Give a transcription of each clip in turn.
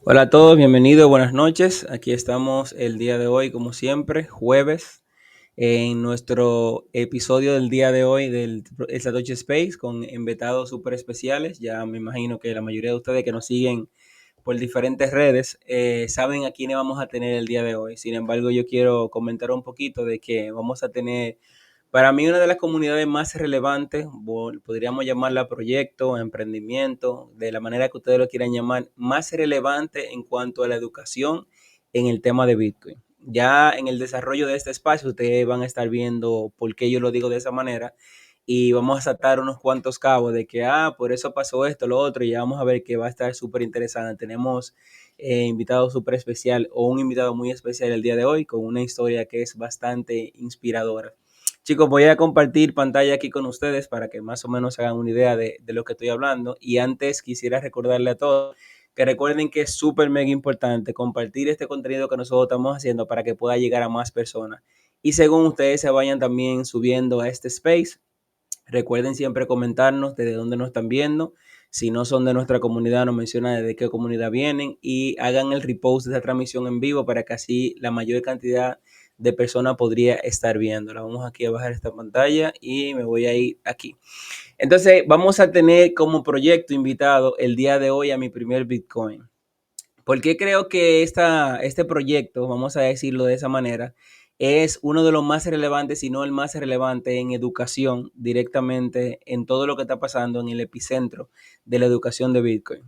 Hola a todos, bienvenidos, buenas noches. Aquí estamos el día de hoy, como siempre, jueves, en nuestro episodio del día de hoy del Satoshi Space con invitados súper especiales. Ya me imagino que la mayoría de ustedes que nos siguen por diferentes redes saben a quiénes vamos a tener el día de hoy. Sin embargo, yo quiero comentar un poquito de que vamos a tener para mí, una de las comunidades más relevantes, podríamos llamarla proyecto, emprendimiento, de la manera que ustedes lo quieran llamar, más relevante en cuanto a la educación en el tema de Bitcoin. Ya en el desarrollo de este espacio, ustedes van a estar viendo por qué yo lo digo de esa manera y vamos a saltar unos cuantos cabos de que, por eso pasó esto, lo otro, y ya vamos a ver que va a estar súper interesante. Tenemos invitado súper especial o un invitado muy especial el día de hoy con una historia que es bastante inspiradora. Chicos, voy a compartir pantalla aquí con ustedes para que más o menos se hagan una idea de lo que estoy hablando. Y antes quisiera recordarle a todos que recuerden que es súper mega importante compartir este contenido que nosotros estamos haciendo para que pueda llegar a más personas. Y según ustedes se vayan también subiendo a este space, recuerden siempre comentarnos desde dónde nos están viendo. Si no son de nuestra comunidad, nos mencionan de qué comunidad vienen y hagan el repost de esta transmisión en vivo para que así la mayor cantidad de personas podría estar viéndola. Vamos aquí a bajar esta pantalla y me voy a ir aquí. Entonces, vamos a tener como proyecto invitado el día de hoy a mi primer Bitcoin. ¿Por qué creo que este proyecto, vamos a decirlo de esa manera, es uno de los más relevantes, si no el más relevante en educación directamente en todo lo que está pasando en el epicentro de la educación de Bitcoin?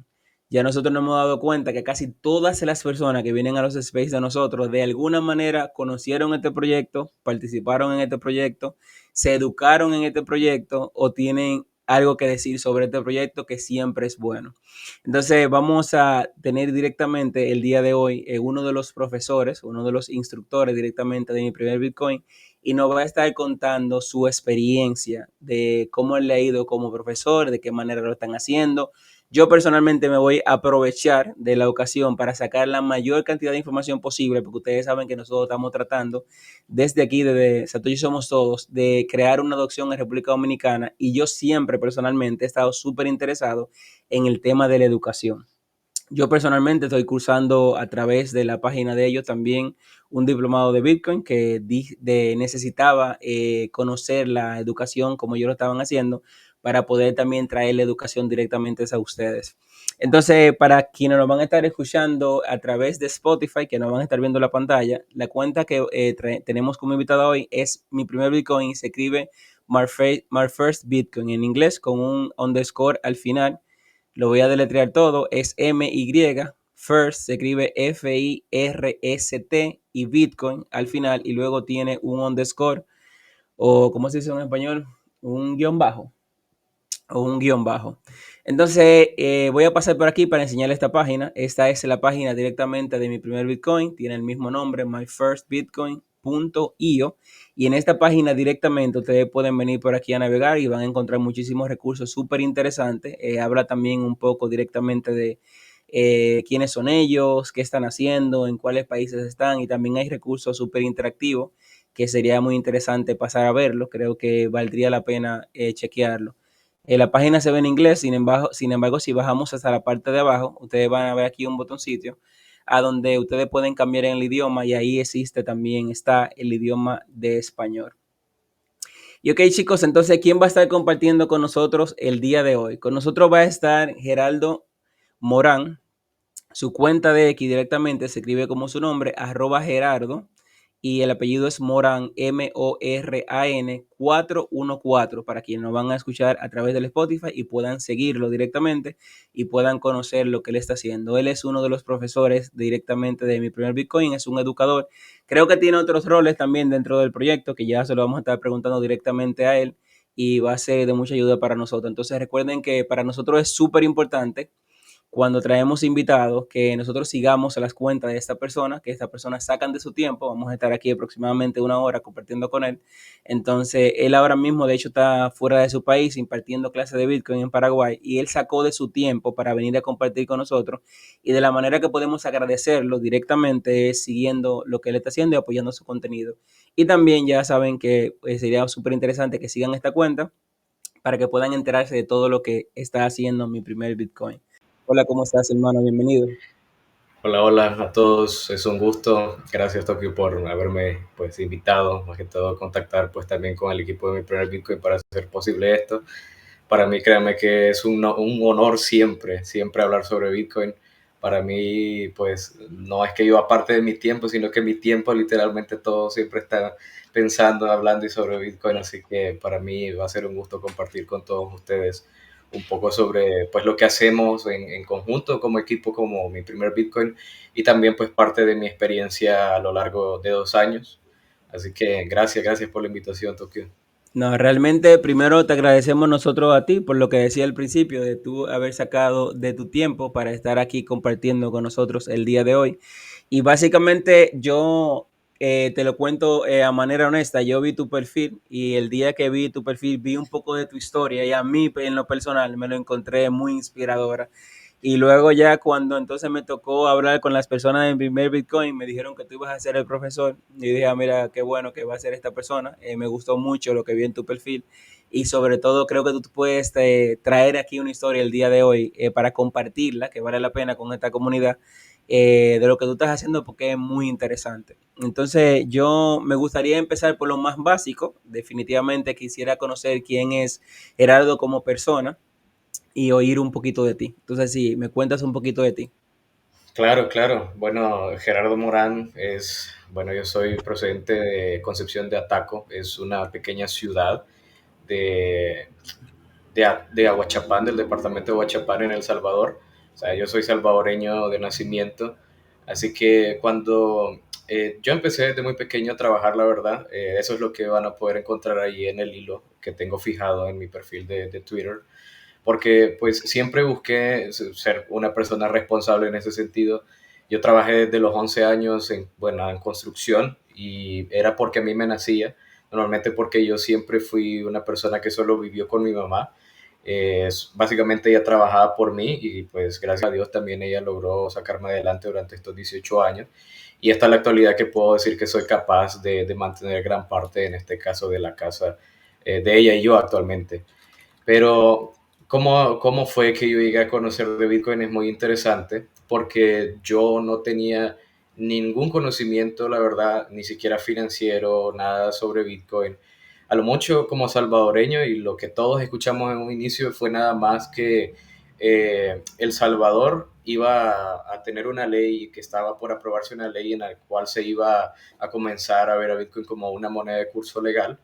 Ya nosotros nos hemos dado cuenta que casi todas las personas que vienen a los space de nosotros de alguna manera conocieron este proyecto, participaron en este proyecto, se educaron en este proyecto o tienen algo que decir sobre este proyecto que siempre es bueno. Entonces vamos a tener directamente el día de hoy uno de los profesores, uno de los instructores directamente de mi primer Bitcoin y nos va a estar contando su experiencia de cómo él le ha ido como profesor, de qué manera lo están haciendo. Yo personalmente me voy a aprovechar de la ocasión para sacar la mayor cantidad de información posible, porque ustedes saben que nosotros estamos tratando desde aquí, desde Satoshi Somos Todos, de crear una adopción en República Dominicana y yo siempre personalmente he estado súper interesado en el tema de la educación. Yo personalmente estoy cursando a través de la página de ellos también un diplomado de Bitcoin que necesitaba conocer la educación como ellos lo estaban haciendo para poder también traer la educación directamente a ustedes. Entonces, para quienes nos van a estar escuchando a través de Spotify, que nos van a estar viendo la pantalla, la cuenta que tenemos como invitada hoy es Mi Primer Bitcoin, se escribe My First Bitcoin en inglés con un underscore al final. Lo voy a deletrear todo, es MY, First se escribe FIRST y Bitcoin al final y luego tiene un underscore o ¿cómo se dice en español? Un guión bajo o un guión bajo. Entonces voy a pasar por aquí para enseñarle esta página. Esta es la página directamente de mi primer Bitcoin, tiene el mismo nombre, myfirstbitcoin.io y en esta página directamente ustedes pueden venir por aquí a navegar y van a encontrar muchísimos recursos súper interesantes. Habla también un poco directamente de quiénes son ellos, qué están haciendo, en cuáles países están y también hay recursos súper interactivos que sería muy interesante pasar a verlo. Creo que valdría la pena chequearlo. La página se ve en inglés, sin embargo, si bajamos hasta la parte de abajo, ustedes van a ver aquí un botoncito a donde ustedes pueden cambiar en el idioma y ahí existe también, está el idioma de español. Y ok, chicos, entonces, ¿quién va a estar compartiendo con nosotros el día de hoy? Con nosotros va a estar Geraldo Morán. Su cuenta de X directamente se escribe como su nombre, @Gerardo, y el apellido es Moran, MORAN 414, para quienes nos van a escuchar a través del Spotify y puedan seguirlo directamente y puedan conocer lo que él está haciendo. Él es uno de los profesores directamente de Mi Primer Bitcoin, es un educador. Creo que tiene otros roles también dentro del proyecto que ya se lo vamos a estar preguntando directamente a él y va a ser de mucha ayuda para nosotros. Entonces recuerden que para nosotros es súper importante cuando traemos invitados, que nosotros sigamos a las cuentas de esta persona, que esta persona sacan de su tiempo, vamos a estar aquí aproximadamente una hora compartiendo con él. Entonces, él ahora mismo, de hecho, está fuera de su país impartiendo clases de Bitcoin en Paraguay y él sacó de su tiempo para venir a compartir con nosotros y de la manera que podemos agradecerlo directamente es siguiendo lo que él está haciendo y apoyando su contenido. Y también ya saben que sería súper interesante que sigan esta cuenta para que puedan enterarse de todo lo que está haciendo mi primer Bitcoin. Hola, ¿cómo estás, hermano? Bienvenido. Hola, hola a todos, es un gusto. Gracias, Tokio, por haberme pues invitado, más que todo contactar pues también con el equipo de mi primer Bitcoin para hacer posible esto. Para mí, créanme que es un honor siempre, siempre hablar sobre Bitcoin. Para mí, pues no es que yo aparte de mi tiempo, sino que mi tiempo literalmente todo siempre está pensando, hablando y sobre Bitcoin. Así que para mí va a ser un gusto compartir con todos ustedes un poco sobre pues lo que hacemos en conjunto como equipo, como mi primer Bitcoin y también pues parte de mi experiencia a lo largo de 2 años. Así que gracias por la invitación, Tokio. No, realmente primero te agradecemos nosotros a ti por lo que decía al principio, de tú haber sacado de tu tiempo para estar aquí compartiendo con nosotros el día de hoy. Y básicamente yo te lo cuento a manera honesta, yo vi tu perfil y el día que vi tu perfil vi un poco de tu historia y a mí en lo personal me lo encontré muy inspiradora. Y luego ya cuando entonces me tocó hablar con las personas en primer Bitcoin, me dijeron que tú ibas a ser el profesor. Y dije, mira, qué bueno que va a ser esta persona. Me gustó mucho lo que vi en tu perfil. Y sobre todo creo que tú puedes traer aquí una historia el día de hoy para compartirla, que vale la pena con esta comunidad, de lo que tú estás haciendo porque es muy interesante. Entonces yo me gustaría empezar por lo más básico. Definitivamente quisiera conocer quién es Gerardo como persona y oír un poquito de ti. Entonces, si me cuentas un poquito de ti. Claro, claro. Bueno, Gerardo Morán es, bueno, yo soy procedente de Concepción de Ataco, es una pequeña ciudad de, de Aguachapán, del departamento de Aguachapán en El Salvador. O sea, yo soy salvadoreño de nacimiento, así que cuando yo empecé desde muy pequeño a trabajar, la verdad, eso es lo que van a poder encontrar ahí en el hilo que tengo fijado en mi perfil de Twitter, porque pues siempre busqué ser una persona responsable en ese sentido. Yo trabajé desde los 11 años en, bueno, en construcción y era porque a mí me nacía, normalmente porque yo siempre fui una persona que solo vivió con mi mamá. Básicamente ella trabajaba por mí y pues gracias a Dios también ella logró sacarme adelante durante estos 18 años. Y hasta la actualidad que puedo decir que soy capaz de mantener gran parte, en este caso, de la casa de ella y yo actualmente. Pero cómo fue que yo llegué a conocer de Bitcoin es muy interesante porque yo no tenía ningún conocimiento, la verdad, ni siquiera financiero, nada sobre Bitcoin. A lo mucho como salvadoreño y lo que todos escuchamos en un inicio fue nada más que El Salvador iba a tener una ley, que estaba por aprobarse una ley en la cual se iba a comenzar a ver a Bitcoin como una moneda de curso legal,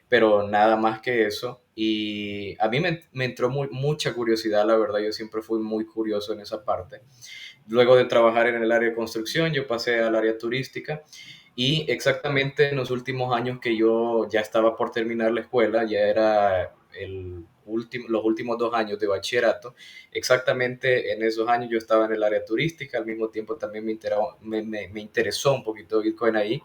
pero nada más que eso. Y a mí me entró mucha curiosidad, la verdad, yo siempre fui muy curioso en esa parte. Luego de trabajar en el área de construcción, yo pasé al área turística y exactamente en los últimos años que yo ya estaba por terminar la escuela, ya era los últimos 2 años de bachillerato, exactamente en esos años yo estaba en el área turística, al mismo tiempo también me interesó un poquito Bitcoin ahí,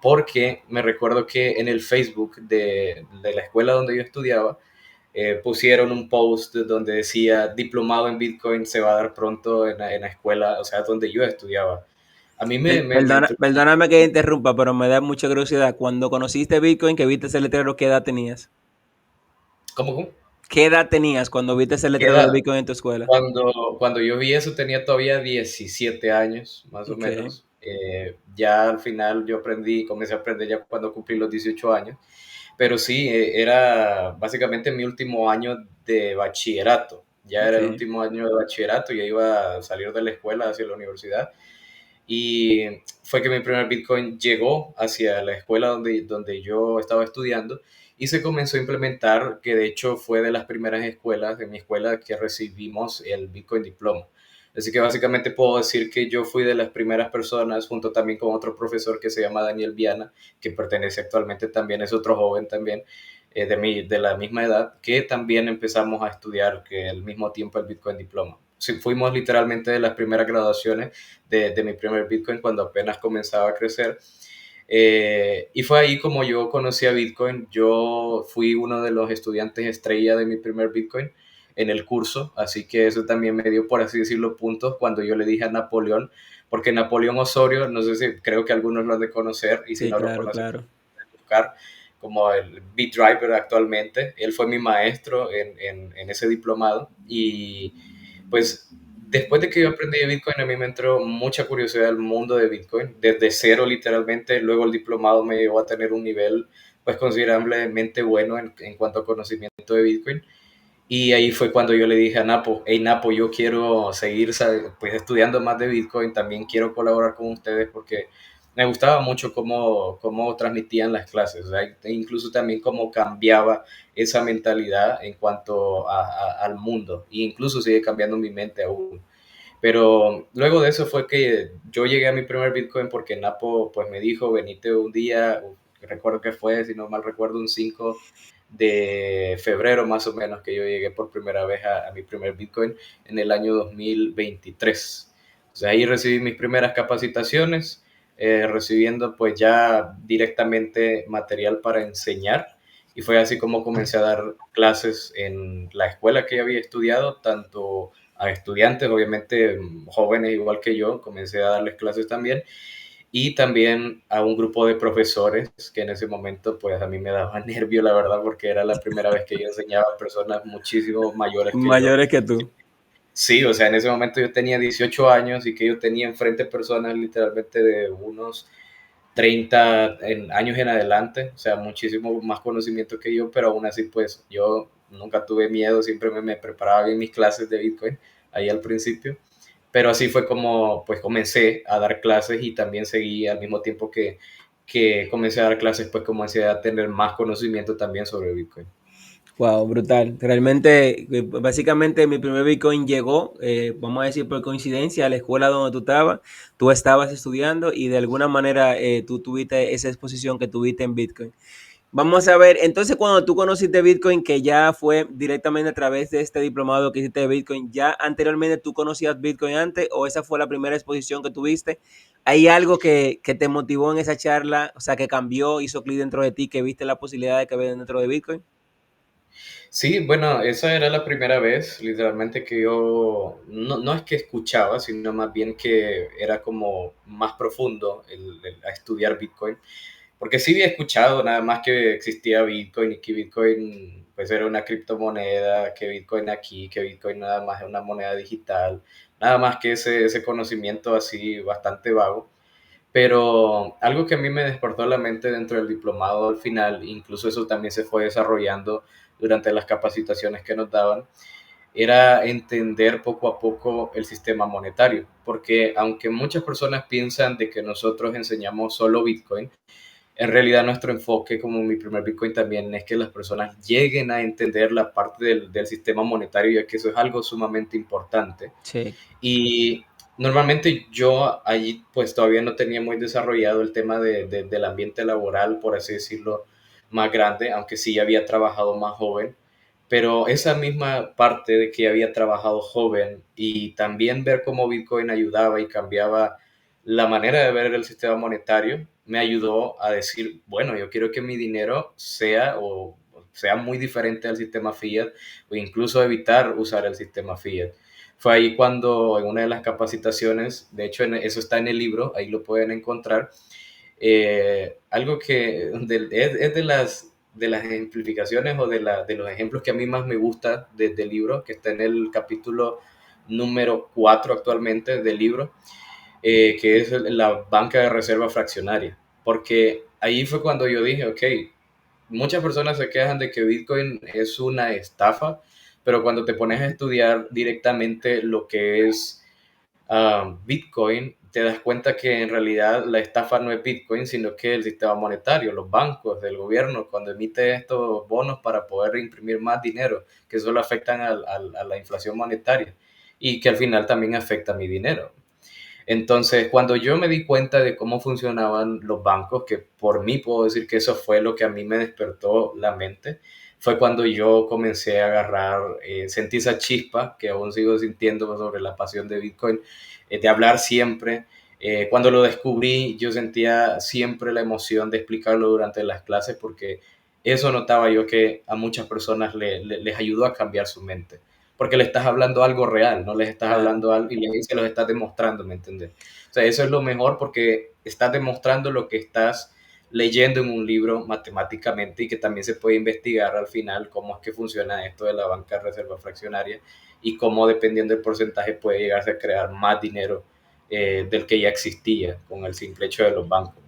porque me recuerdo que en el Facebook de la escuela donde yo estudiaba, pusieron un post donde decía diplomado en Bitcoin se va a dar pronto en la escuela, o sea, donde yo estudiaba. A mí me entró. Perdóname que interrumpa, pero me da mucha curiosidad. Cuando conociste Bitcoin, que viste ese letrero, ¿qué edad tenías? ¿Cómo? ¿Qué edad tenías cuando viste ese ¿Qué letrero de edad? Bitcoin en tu escuela? Cuando yo vi eso tenía todavía 17 años, más o Ok, menos. Ya al final yo comencé a aprender ya cuando cumplí los 18 años. Pero sí, era básicamente mi último año de bachillerato. Ya era el ok. último año de bachillerato, ya iba a salir de la escuela hacia la universidad. Y fue que mi primer Bitcoin llegó hacia la escuela donde yo estaba estudiando y se comenzó a implementar, que de hecho fue de las primeras escuelas de mi escuela que recibimos el Bitcoin Diploma. Así que básicamente puedo decir que yo fui de las primeras personas, junto también con otro profesor que se llama Daniel Viana, que pertenece actualmente también, es otro joven también, de la misma edad, que también empezamos a estudiar que al mismo tiempo el Bitcoin Diploma. Sí, fuimos literalmente de las primeras graduaciones de mi primer Bitcoin cuando apenas comenzaba a crecer. Y fue ahí como yo conocí a Bitcoin. Yo fui uno de los estudiantes estrella de mi primer Bitcoin en el curso, así que eso también me dio, por así decirlo, puntos cuando yo le dije a Napoleón, porque Napoleón Osorio, no sé si creo que algunos lo han de conocer y si Sí, no lo claro, conocen, claro. buscar como el Bitdriver actualmente. Él fue mi maestro en ese diplomado y pues después de que yo aprendí de Bitcoin, a mí me entró mucha curiosidad al mundo de Bitcoin, desde cero literalmente. Luego el diplomado me llevó a tener un nivel pues considerablemente bueno en cuanto a conocimiento de Bitcoin. Y ahí fue cuando yo le dije a Napo, hey Napo, yo quiero seguir pues, estudiando más de Bitcoin, también quiero colaborar con ustedes porque me gustaba mucho cómo transmitían las clases, o sea, e incluso también cómo cambiaba esa mentalidad en cuanto al mundo, e incluso sigue cambiando mi mente aún. Pero luego de eso fue que yo llegué a mi primer Bitcoin porque Napo pues me dijo, venite un día, recuerdo que fue, si no mal recuerdo, un 5 de febrero más o menos que yo llegué por primera vez a mi primer Bitcoin en el año 2023. O sea, ahí recibí mis primeras capacitaciones, recibiendo pues ya directamente material para enseñar y fue así como comencé a dar clases en la escuela que había estudiado, tanto a estudiantes, obviamente jóvenes igual que yo, comencé a darles clases también, y también a un grupo de profesores que en ese momento pues a mí me daba nervio, la verdad, porque era la primera vez que yo enseñaba a personas muchísimo mayores que yo. Mayores que tú. Sí, o sea, en ese momento yo tenía 18 años y que yo tenía enfrente personas literalmente de unos 30 años en adelante, o sea, muchísimo más conocimiento que yo, pero aún así, pues yo nunca tuve miedo, siempre me preparaba bien mis clases de Bitcoin ahí al principio, pero así fue como pues comencé a dar clases y también seguí al mismo tiempo que comencé a dar clases, pues comencé a tener más conocimiento también sobre Bitcoin. Wow, brutal. Realmente, básicamente mi primer Bitcoin llegó, vamos a decir por coincidencia, a la escuela donde tú estabas estudiando y de alguna manera tú tuviste esa exposición que tuviste en Bitcoin. Vamos a ver, entonces cuando tú conociste Bitcoin, que ya fue directamente a través de este diplomado que hiciste de Bitcoin, ¿ya anteriormente tú conocías Bitcoin antes o esa fue la primera exposición que tuviste? ¿Hay algo que te motivó en esa charla, o sea, que cambió, hizo clic dentro de ti, que viste la posibilidad de que había dentro de Bitcoin? Sí, bueno, esa era la primera vez, literalmente, que yo no es que escuchaba, sino más bien que era como más profundo a estudiar Bitcoin. Porque sí había escuchado nada más que existía Bitcoin y que Bitcoin pues era una criptomoneda, que Bitcoin aquí, que Bitcoin nada más es una moneda digital, nada más que ese conocimiento así bastante vago. Pero algo que a mí me despertó la mente dentro del diplomado al final, incluso eso también se fue desarrollando durante las capacitaciones que nos daban, era entender poco a poco el sistema monetario, porque aunque muchas personas piensan de que nosotros enseñamos solo Bitcoin, en realidad nuestro enfoque como mi primer Bitcoin también es que las personas lleguen a entender la parte del sistema monetario, ya que eso es algo sumamente importante. Sí. Y normalmente yo allí pues todavía no tenía muy desarrollado el tema del ambiente laboral, por así decirlo, más grande, aunque sí había trabajado más joven. Pero esa misma parte de que había trabajado joven y también ver cómo Bitcoin ayudaba y cambiaba la manera de ver el sistema monetario, me ayudó a decir, bueno, yo quiero que mi dinero sea muy diferente al sistema fiat o incluso evitar usar el sistema fiat. Fue ahí cuando en una de las capacitaciones, de hecho eso está en el libro, ahí lo pueden encontrar, algo que es de las ejemplificaciones o de los ejemplos que a mí más me gusta del libro, que está en el capítulo número 4 actualmente del libro, que es la banca de reserva fraccionaria. Porque ahí fue cuando yo dije, ok, muchas personas se quejan de que Bitcoin es una estafa, pero cuando te pones a estudiar directamente lo que es Bitcoin, te das cuenta que en realidad la estafa no es Bitcoin, sino que el sistema monetario, los bancos, el gobierno, cuando emite estos bonos para poder imprimir más dinero, que solo afectan a la inflación monetaria y que al final también afecta a mi dinero. Entonces, cuando yo me di cuenta de cómo funcionaban los bancos, que por mí puedo decir que eso fue lo que a mí me despertó la mente, fue cuando yo comencé a agarrar, sentí esa chispa que aún sigo sintiendo sobre la pasión de Bitcoin, de hablar siempre. Cuando lo descubrí, yo sentía siempre la emoción de explicarlo durante las clases porque eso notaba yo que a muchas personas les ayudó a cambiar su mente porque le estás hablando algo real, no les estás Claro. hablando algo y se los estás demostrando, ¿me entiendes? O sea, eso es lo mejor porque estás demostrando lo que estás leyendo en un libro matemáticamente y que también se puede investigar al final cómo es que funciona esto de la banca de reserva fraccionaria y cómo dependiendo del porcentaje puede llegarse a crear más dinero del que ya existía con el simple hecho de los bancos.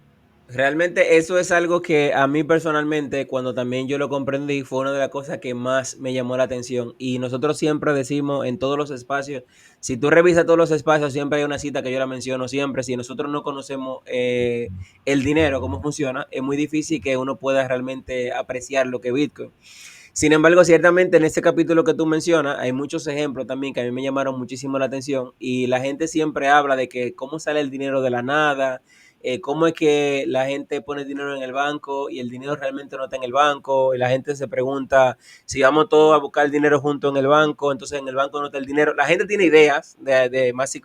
Realmente eso es algo que a mí personalmente, cuando también yo lo comprendí, fue una de las cosas que más me llamó la atención. Y nosotros siempre decimos en todos los espacios, si tú revisas todos los espacios, siempre hay una cita que yo la menciono siempre, si nosotros no conocemos el dinero, cómo funciona, es muy difícil que uno pueda realmente apreciar lo que es Bitcoin. Sin embargo, ciertamente en este capítulo que tú mencionas, hay muchos ejemplos también que a mí me llamaron muchísimo la atención y la gente siempre habla de que cómo sale el dinero de la nada, cómo es que la gente pone dinero en el banco y el dinero realmente no está en el banco y la gente se pregunta si vamos todos a buscar el dinero junto en el banco, entonces en el banco no está el dinero. La gente tiene ideas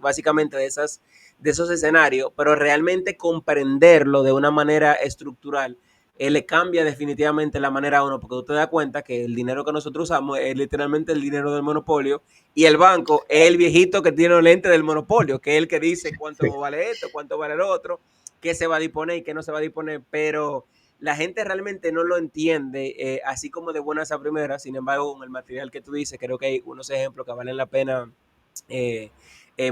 básicamente de esos escenarios, pero realmente comprenderlo de una manera estructural le cambia definitivamente la manera a uno, porque tú te das cuenta que el dinero que nosotros usamos es literalmente el dinero del monopolio y el banco es el viejito que tiene los lentes del monopolio, que es el que dice cuánto vale esto, cuánto vale lo otro, qué se va a disponer y qué no se va a disponer, pero la gente realmente no lo entiende así como de buenas a primeras. Sin embargo, con el material que tú dices, creo que hay unos ejemplos que valen la pena eh,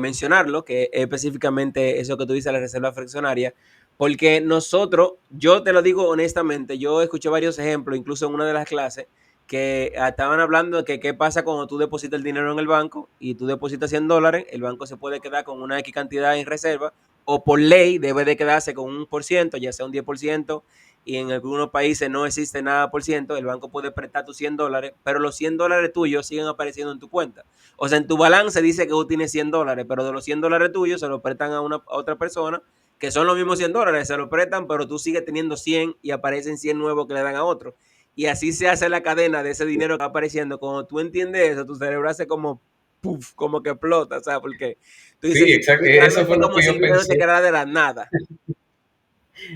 mencionarlo, que es específicamente eso que tú dices, la reserva fraccionaria, porque nosotros, yo te lo digo honestamente, yo escuché varios ejemplos, incluso en una de las clases, que estaban hablando de que qué pasa cuando tú depositas el dinero en el banco y tú depositas $100, el banco se puede quedar con una X cantidad en reserva o por ley debe de quedarse con un por ciento, ya sea un 10%, y en algunos países no existe nada por ciento, el banco puede prestar tus $100, pero los $100 tuyos siguen apareciendo en tu cuenta. O sea, en tu balance dice que tú tienes $100, pero de los $100 tuyos se lo prestan a otra persona, que son los mismos $100, se lo prestan, pero tú sigues teniendo 100 y aparecen 100 nuevos que le dan a otro. Y así se hace la cadena de ese dinero que va apareciendo. Cuando tú entiendes eso, tu cerebro hace como, puff, como que explota, o sea, porque tú Sí, dices, exacto. Eso literalmente fue es lo como que si yo el dinero se pensé. quedara de la nada.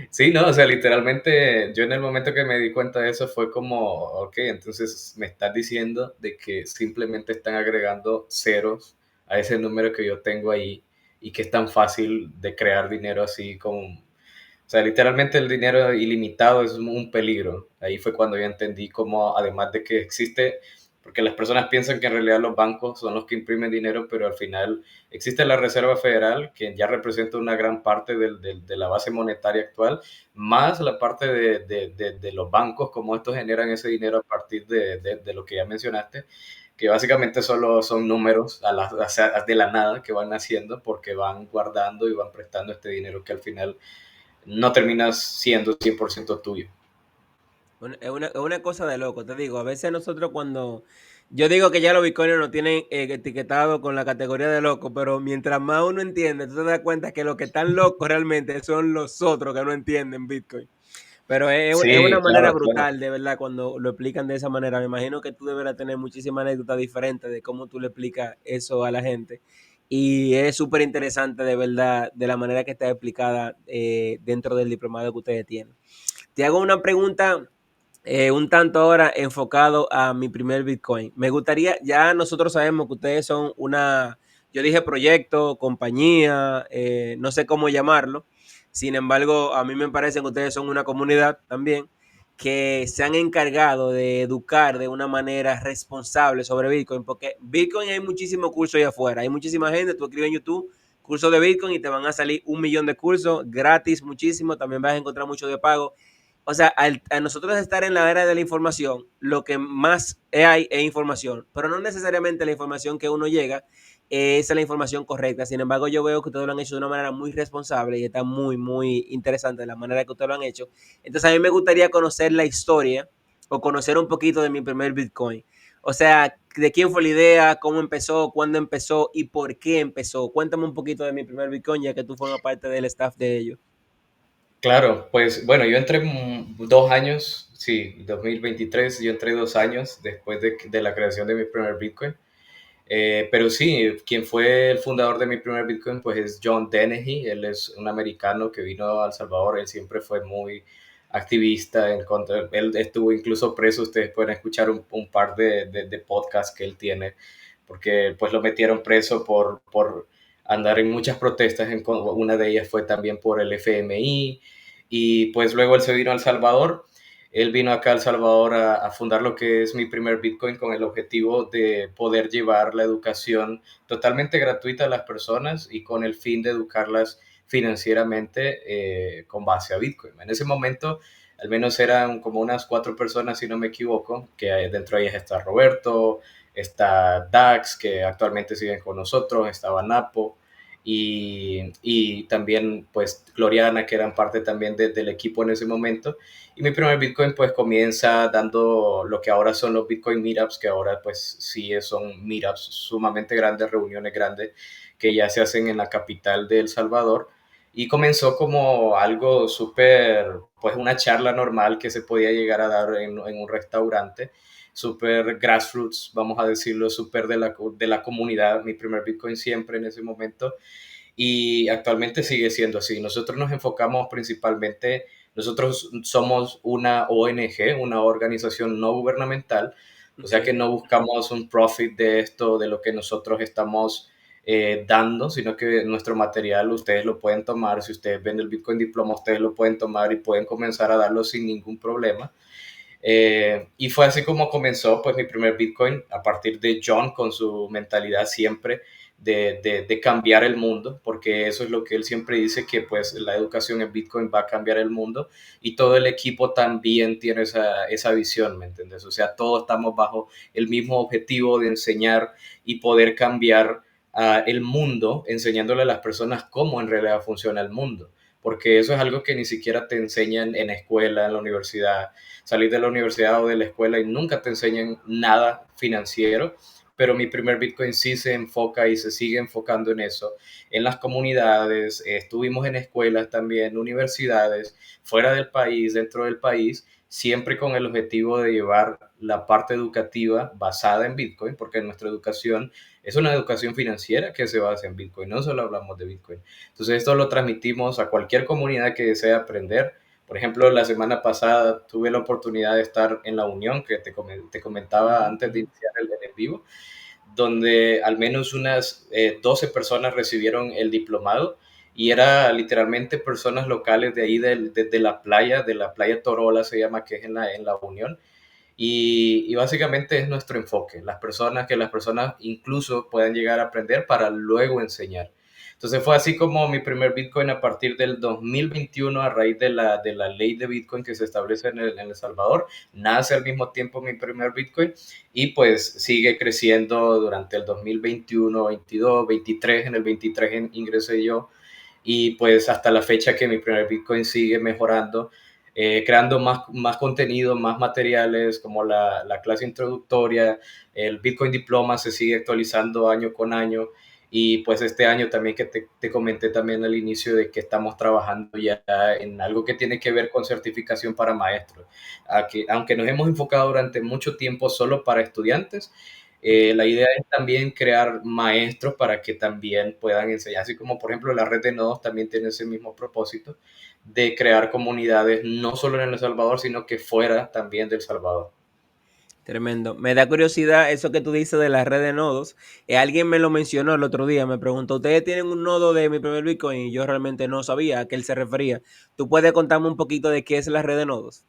Sí, no, o sea, literalmente yo en el momento que me di cuenta de eso fue como, ok, entonces me estás diciendo de que simplemente están agregando ceros a ese número que yo tengo ahí y que es tan fácil de crear dinero así con, o sea, literalmente el dinero ilimitado es un peligro. Ahí fue cuando yo entendí cómo, además de que existe, porque las personas piensan que en realidad los bancos son los que imprimen dinero, pero al final existe la Reserva Federal, que ya representa una gran parte de la base monetaria actual, más la parte de los bancos, cómo estos generan ese dinero a partir de lo que ya mencionaste, que básicamente solo son números de la nada que van haciendo porque van guardando y van prestando este dinero que al final no terminas siendo 100% tuyo. Es una cosa de loco, te digo. A veces nosotros cuando... Yo digo que ya los bitcoiners nos tienen etiquetado con la categoría de loco, pero mientras más uno entiende, tú te das cuenta que los que están locos realmente son los otros que no entienden Bitcoin. Pero es una Sí, manera claro, claro. brutal, de verdad, cuando lo explican de esa manera. Me imagino que tú deberás tener muchísimas anécdotas diferentes de cómo tú le explicas eso a la gente. Y es súper interesante, de verdad, de la manera que está explicada dentro del diplomado que ustedes tienen. Te hago una pregunta un tanto ahora enfocado a mi primer Bitcoin. Me gustaría, ya nosotros sabemos que ustedes son una, yo dije proyecto, compañía, no sé cómo llamarlo. Sin embargo, a mí me parece que ustedes son una comunidad también que se han encargado de educar de una manera responsable sobre Bitcoin, porque Bitcoin hay muchísimos cursos allá afuera, hay muchísima gente, tú escribes en YouTube cursos de Bitcoin y te van a salir 1 millón de cursos gratis, muchísimo, también vas a encontrar mucho de pago. O sea, a nosotros estar en la era de la información, lo que más hay es información, pero no necesariamente la información que uno llega es la información correcta. Sin embargo, yo veo que ustedes lo han hecho de una manera muy responsable y está muy, muy interesante la manera que ustedes lo han hecho. Entonces, a mí me gustaría conocer la historia o conocer un poquito de mi primer Bitcoin. O sea, de quién fue la idea, cómo empezó, cuándo empezó y por qué empezó. Cuéntame un poquito de mi primer Bitcoin, ya que tú formas parte del staff de ellos. Claro, pues bueno, yo entré 2 años, sí, 2023, yo entré 2 años después de la creación de mi primer Bitcoin. Pero sí, quien fue el fundador de mi primer Bitcoin, pues es John Dennehy. Él es un americano que vino a El Salvador. Él siempre fue muy activista en contra. Él estuvo incluso preso. Ustedes pueden escuchar un par de podcasts que él tiene, porque pues lo metieron preso por andar en muchas protestas. Una de ellas fue también por el FMI y pues luego él se vino a El Salvador. Él vino acá a El Salvador a fundar lo que es mi primer Bitcoin con el objetivo de poder llevar la educación totalmente gratuita a las personas y con el fin de educarlas financieramente con base a Bitcoin. En ese momento, al menos eran como unas 4 personas, si no me equivoco, que dentro de ellas está Roberto, está Dax, que actualmente siguen con nosotros, estaba Napo, y también pues Gloriana, que eran parte también del equipo en ese momento. Y mi primer Bitcoin pues comienza dando lo que ahora son los Bitcoin Meetups, que ahora pues sí son meetups sumamente grandes, reuniones grandes que ya se hacen en la capital de El Salvador. Y comenzó como algo súper, pues una charla normal que se podía llegar a dar en un restaurante, súper grassroots, vamos a decirlo, súper de la comunidad. Mi primer Bitcoin siempre en ese momento, y actualmente sigue siendo así. Nosotros nos enfocamos principalmente, nosotros somos una ONG, una organización no gubernamental, o sea que Ok. no buscamos un profit de esto, de lo que nosotros estamos dando, sino que nuestro material ustedes lo pueden tomar, si ustedes ven el Bitcoin Diploma, ustedes lo pueden tomar y pueden comenzar a darlo sin ningún problema. Y fue así como comenzó pues mi primer Bitcoin, a partir de John con su mentalidad siempre de cambiar el mundo, porque eso es lo que él siempre dice, que pues la educación en Bitcoin va a cambiar el mundo, y todo el equipo también tiene esa visión, ¿me entiendes? O sea, todos estamos bajo el mismo objetivo de enseñar y poder cambiar el mundo, enseñándole a las personas cómo en realidad funciona el mundo, porque eso es algo que ni siquiera te enseñan en escuela, en la universidad. Salir de la universidad o de la escuela y nunca te enseñan nada financiero, pero mi primer Bitcoin sí se enfoca y se sigue enfocando en eso, en las comunidades. Estuvimos en escuelas también, universidades, fuera del país, dentro del país, siempre con el objetivo de llevar la parte educativa basada en Bitcoin, porque nuestra educación es una educación financiera que se basa en Bitcoin, no solo hablamos de Bitcoin. Entonces esto lo transmitimos a cualquier comunidad que desee aprender. Por ejemplo, la semana pasada tuve la oportunidad de estar en la Unión, que te comentaba Ujú, antes de ujú. iniciar el en vivo, donde al menos unas 12 personas recibieron el diplomado, y era literalmente personas locales de ahí, de la playa Torola se llama, que es en la Unión, y básicamente es nuestro enfoque, que las personas incluso puedan llegar a aprender para luego enseñar. Entonces fue así como mi primer Bitcoin a partir del 2021, a raíz de la ley de Bitcoin que se establece en El Salvador, nace al mismo tiempo mi primer Bitcoin, y pues sigue creciendo durante el 2021, 22, 23, en el 23 ingresé yo, y pues hasta la fecha que mi primer Bitcoin sigue mejorando, creando más contenido, más materiales, como la clase introductoria. El Bitcoin Diploma se sigue actualizando año con año, y pues este año también, que te comenté también al inicio, de que estamos trabajando ya en algo que tiene que ver con certificación para maestros. Aunque nos hemos enfocado durante mucho tiempo solo para estudiantes, Ok. la idea es también crear maestros para que también puedan enseñar, así como por ejemplo la red de nodos también tiene ese mismo propósito de crear comunidades no solo en El Salvador, sino que fuera también de El Salvador. Tremendo. Me da curiosidad eso que tú dices de la red de nodos. Alguien me lo mencionó el otro día, me preguntó, ¿ustedes tienen un nodo de mi primer Bitcoin? Y yo realmente no sabía a qué él se refería. ¿Tú puedes contarme un poquito de qué es la red de nodos?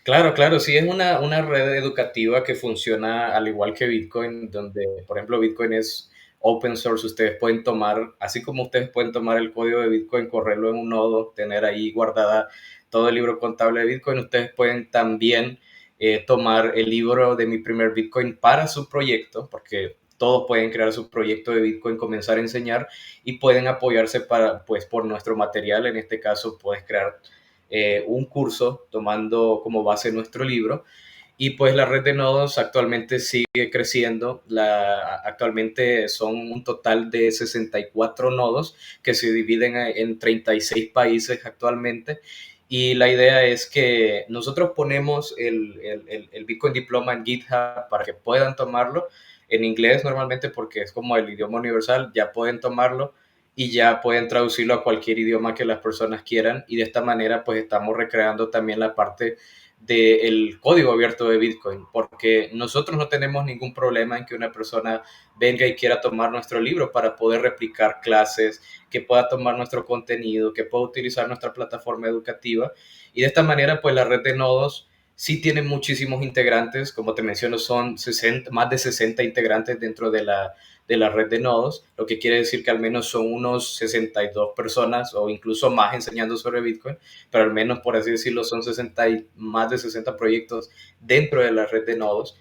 Claro, claro, sí, es una red educativa que funciona al igual que Bitcoin, donde, por ejemplo, Bitcoin es open source. Ustedes pueden tomar, así como ustedes pueden tomar el código de Bitcoin, correrlo en un nodo, tener ahí guardada todo el libro contable de Bitcoin. Ustedes pueden también tomar el libro de mi primer Bitcoin para su proyecto, porque todos pueden crear su proyecto de Bitcoin, comenzar a enseñar, y pueden apoyarse pues, por nuestro material. En este caso, puedes crear un curso tomando como base nuestro libro. Y pues la red de nodos actualmente sigue creciendo. Actualmente son un total de 64 nodos que se dividen en 36 países actualmente. Y la idea es que nosotros ponemos el Bitcoin Diploma en GitHub para que puedan tomarlo en inglés normalmente, porque es como el idioma universal, ya pueden tomarlo. y ya pueden traducirlo a cualquier idioma que las personas quieran, y de esta manera pues estamos recreando también la parte del código abierto de Bitcoin, porque nosotros no tenemos ningún problema en que una persona venga y quiera tomar nuestro libro para poder replicar clases, que pueda tomar nuestro contenido, que pueda utilizar nuestra plataforma educativa, y de esta manera pues la red de nodos sí tiene muchísimos integrantes, como te menciono son 60, más de 60 integrantes dentro de la red de nodos, lo que quiere decir que al menos son unos 62 personas o incluso más enseñando sobre Bitcoin, pero al menos por así decirlo son 60 y más de 60 proyectos dentro de la red de nodos,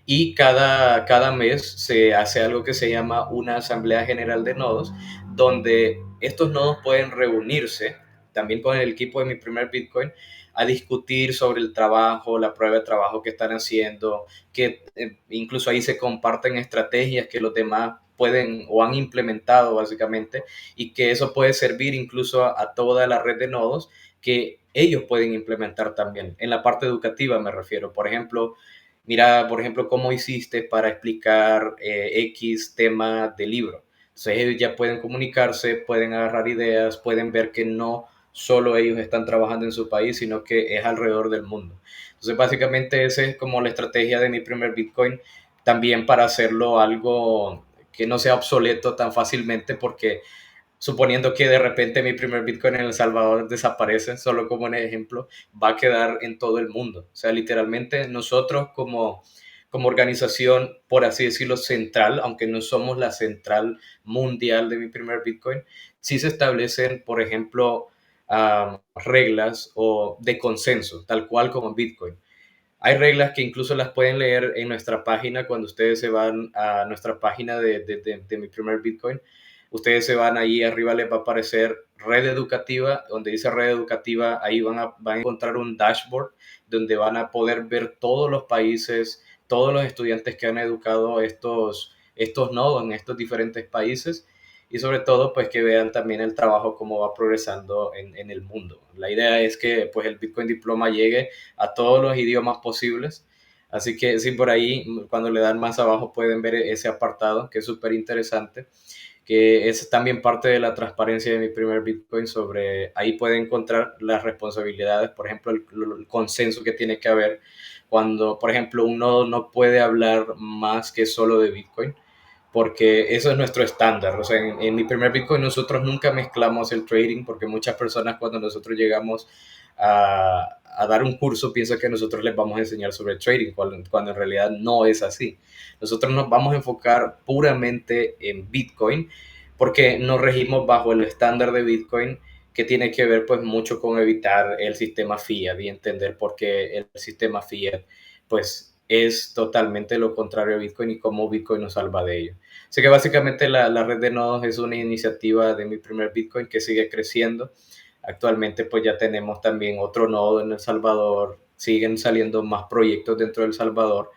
y cada mes se hace algo que se llama una asamblea general de nodos, donde estos nodos pueden reunirse también con el equipo de Mi Primer Bitcoin a discutir sobre el trabajo, la prueba de trabajo que están haciendo, que incluso ahí se comparten estrategias que los demás pueden o han implementado básicamente, y que eso puede servir incluso a toda la red de nodos que ellos pueden implementar también. En la parte educativa me refiero, por ejemplo, mira, por ejemplo, cómo hiciste para explicar X tema de libro. Entonces ellos ya pueden comunicarse, pueden agarrar ideas, pueden ver que no solo ellos están trabajando en su país, sino que es alrededor del mundo. Entonces, básicamente esa es como la estrategia de Mi Primer Bitcoin, también para hacerlo algo que no sea obsoleto tan fácilmente, porque suponiendo que de repente Mi Primer Bitcoin en El Salvador desaparece, solo como un ejemplo, va a quedar en todo el mundo. O sea, literalmente nosotros como organización, por así decirlo, central, aunque no somos la central mundial de Mi Primer Bitcoin, sí se establecen, por ejemplo, reglas o de consenso, tal cual como en Bitcoin. Hay reglas que incluso las pueden leer en nuestra página cuando ustedes se van a nuestra página de Mi Primer Bitcoin. Ustedes se van ahí arriba, les va a aparecer red educativa, donde dice red educativa, ahí van a encontrar un dashboard donde van a poder ver todos los países, todos los estudiantes que han educado estos nodos en estos diferentes países, y sobre todo pues que vean también el trabajo cómo va progresando en el mundo. La idea es que pues el Bitcoin Diploma llegue a todos los idiomas posibles. Así que sí, por ahí, cuando le dan más abajo, pueden ver ese apartado, que es súper interesante, que es también parte de la transparencia de Mi Primer Bitcoin. Sobre ahí pueden encontrar las responsabilidades, por ejemplo, el consenso que tiene que haber cuando, por ejemplo, uno no puede hablar más que solo de Bitcoin, porque eso es nuestro estándar. O sea, en Mi Primer Bitcoin nosotros nunca mezclamos el trading, porque muchas personas cuando nosotros llegamos a dar un curso piensan que nosotros les vamos a enseñar sobre trading, cuando en realidad no es así. Nosotros nos vamos a enfocar puramente en Bitcoin, porque nos regimos bajo el estándar de Bitcoin, que tiene que ver pues mucho con evitar el sistema fiat y entender por qué el sistema fiat pues es totalmente lo contrario a Bitcoin y cómo Bitcoin nos salva de ello. Así que básicamente la red de nodos es una iniciativa de Mi Primer Bitcoin que sigue creciendo. Actualmente pues ya tenemos también otro nodo en El Salvador, siguen saliendo más proyectos dentro de El Salvador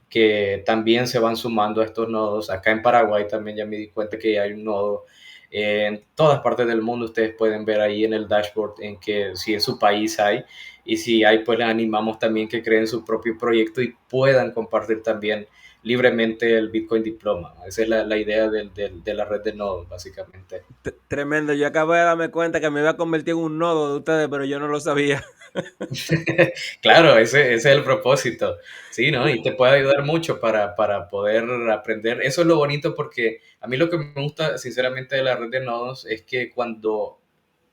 que también se van sumando a estos nodos. Acá en Paraguay también ya me di cuenta que ya hay un nodo. En todas partes del mundo ustedes pueden ver ahí en el dashboard en que si en su país hay, y si hay pues les animamos también que creen su propio proyecto y puedan compartir también libremente el Bitcoin Diploma. Esa es la idea de la red de nodos básicamente. Tremendo, yo acabo de darme cuenta que me iba a convertir en un nodo de ustedes, pero yo no lo sabía. Claro, ese es el propósito, sí, ¿no? Y te puede ayudar mucho para poder aprender. Eso es lo bonito, porque a mí lo que me gusta sinceramente de la red de nodos es que cuando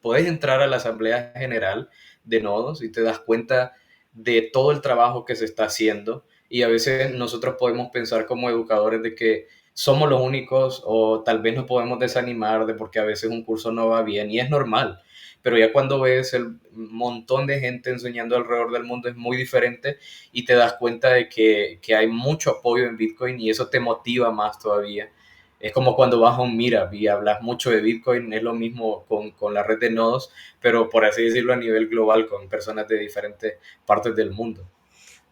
puedes entrar a la asamblea general de nodos y te das cuenta de todo el trabajo que se está haciendo, y a veces nosotros podemos pensar como educadores de que somos los únicos, o tal vez nos podemos desanimar de porque a veces un curso no va bien, y es normal, pero ya cuando ves el montón de gente enseñando alrededor del mundo es muy diferente, y te das cuenta de que hay mucho apoyo en Bitcoin, y eso te motiva más todavía. Es como cuando vas a un Meetup y hablas mucho de Bitcoin, es lo mismo con la red de nodos, pero por así decirlo a nivel global, con personas de diferentes partes del mundo.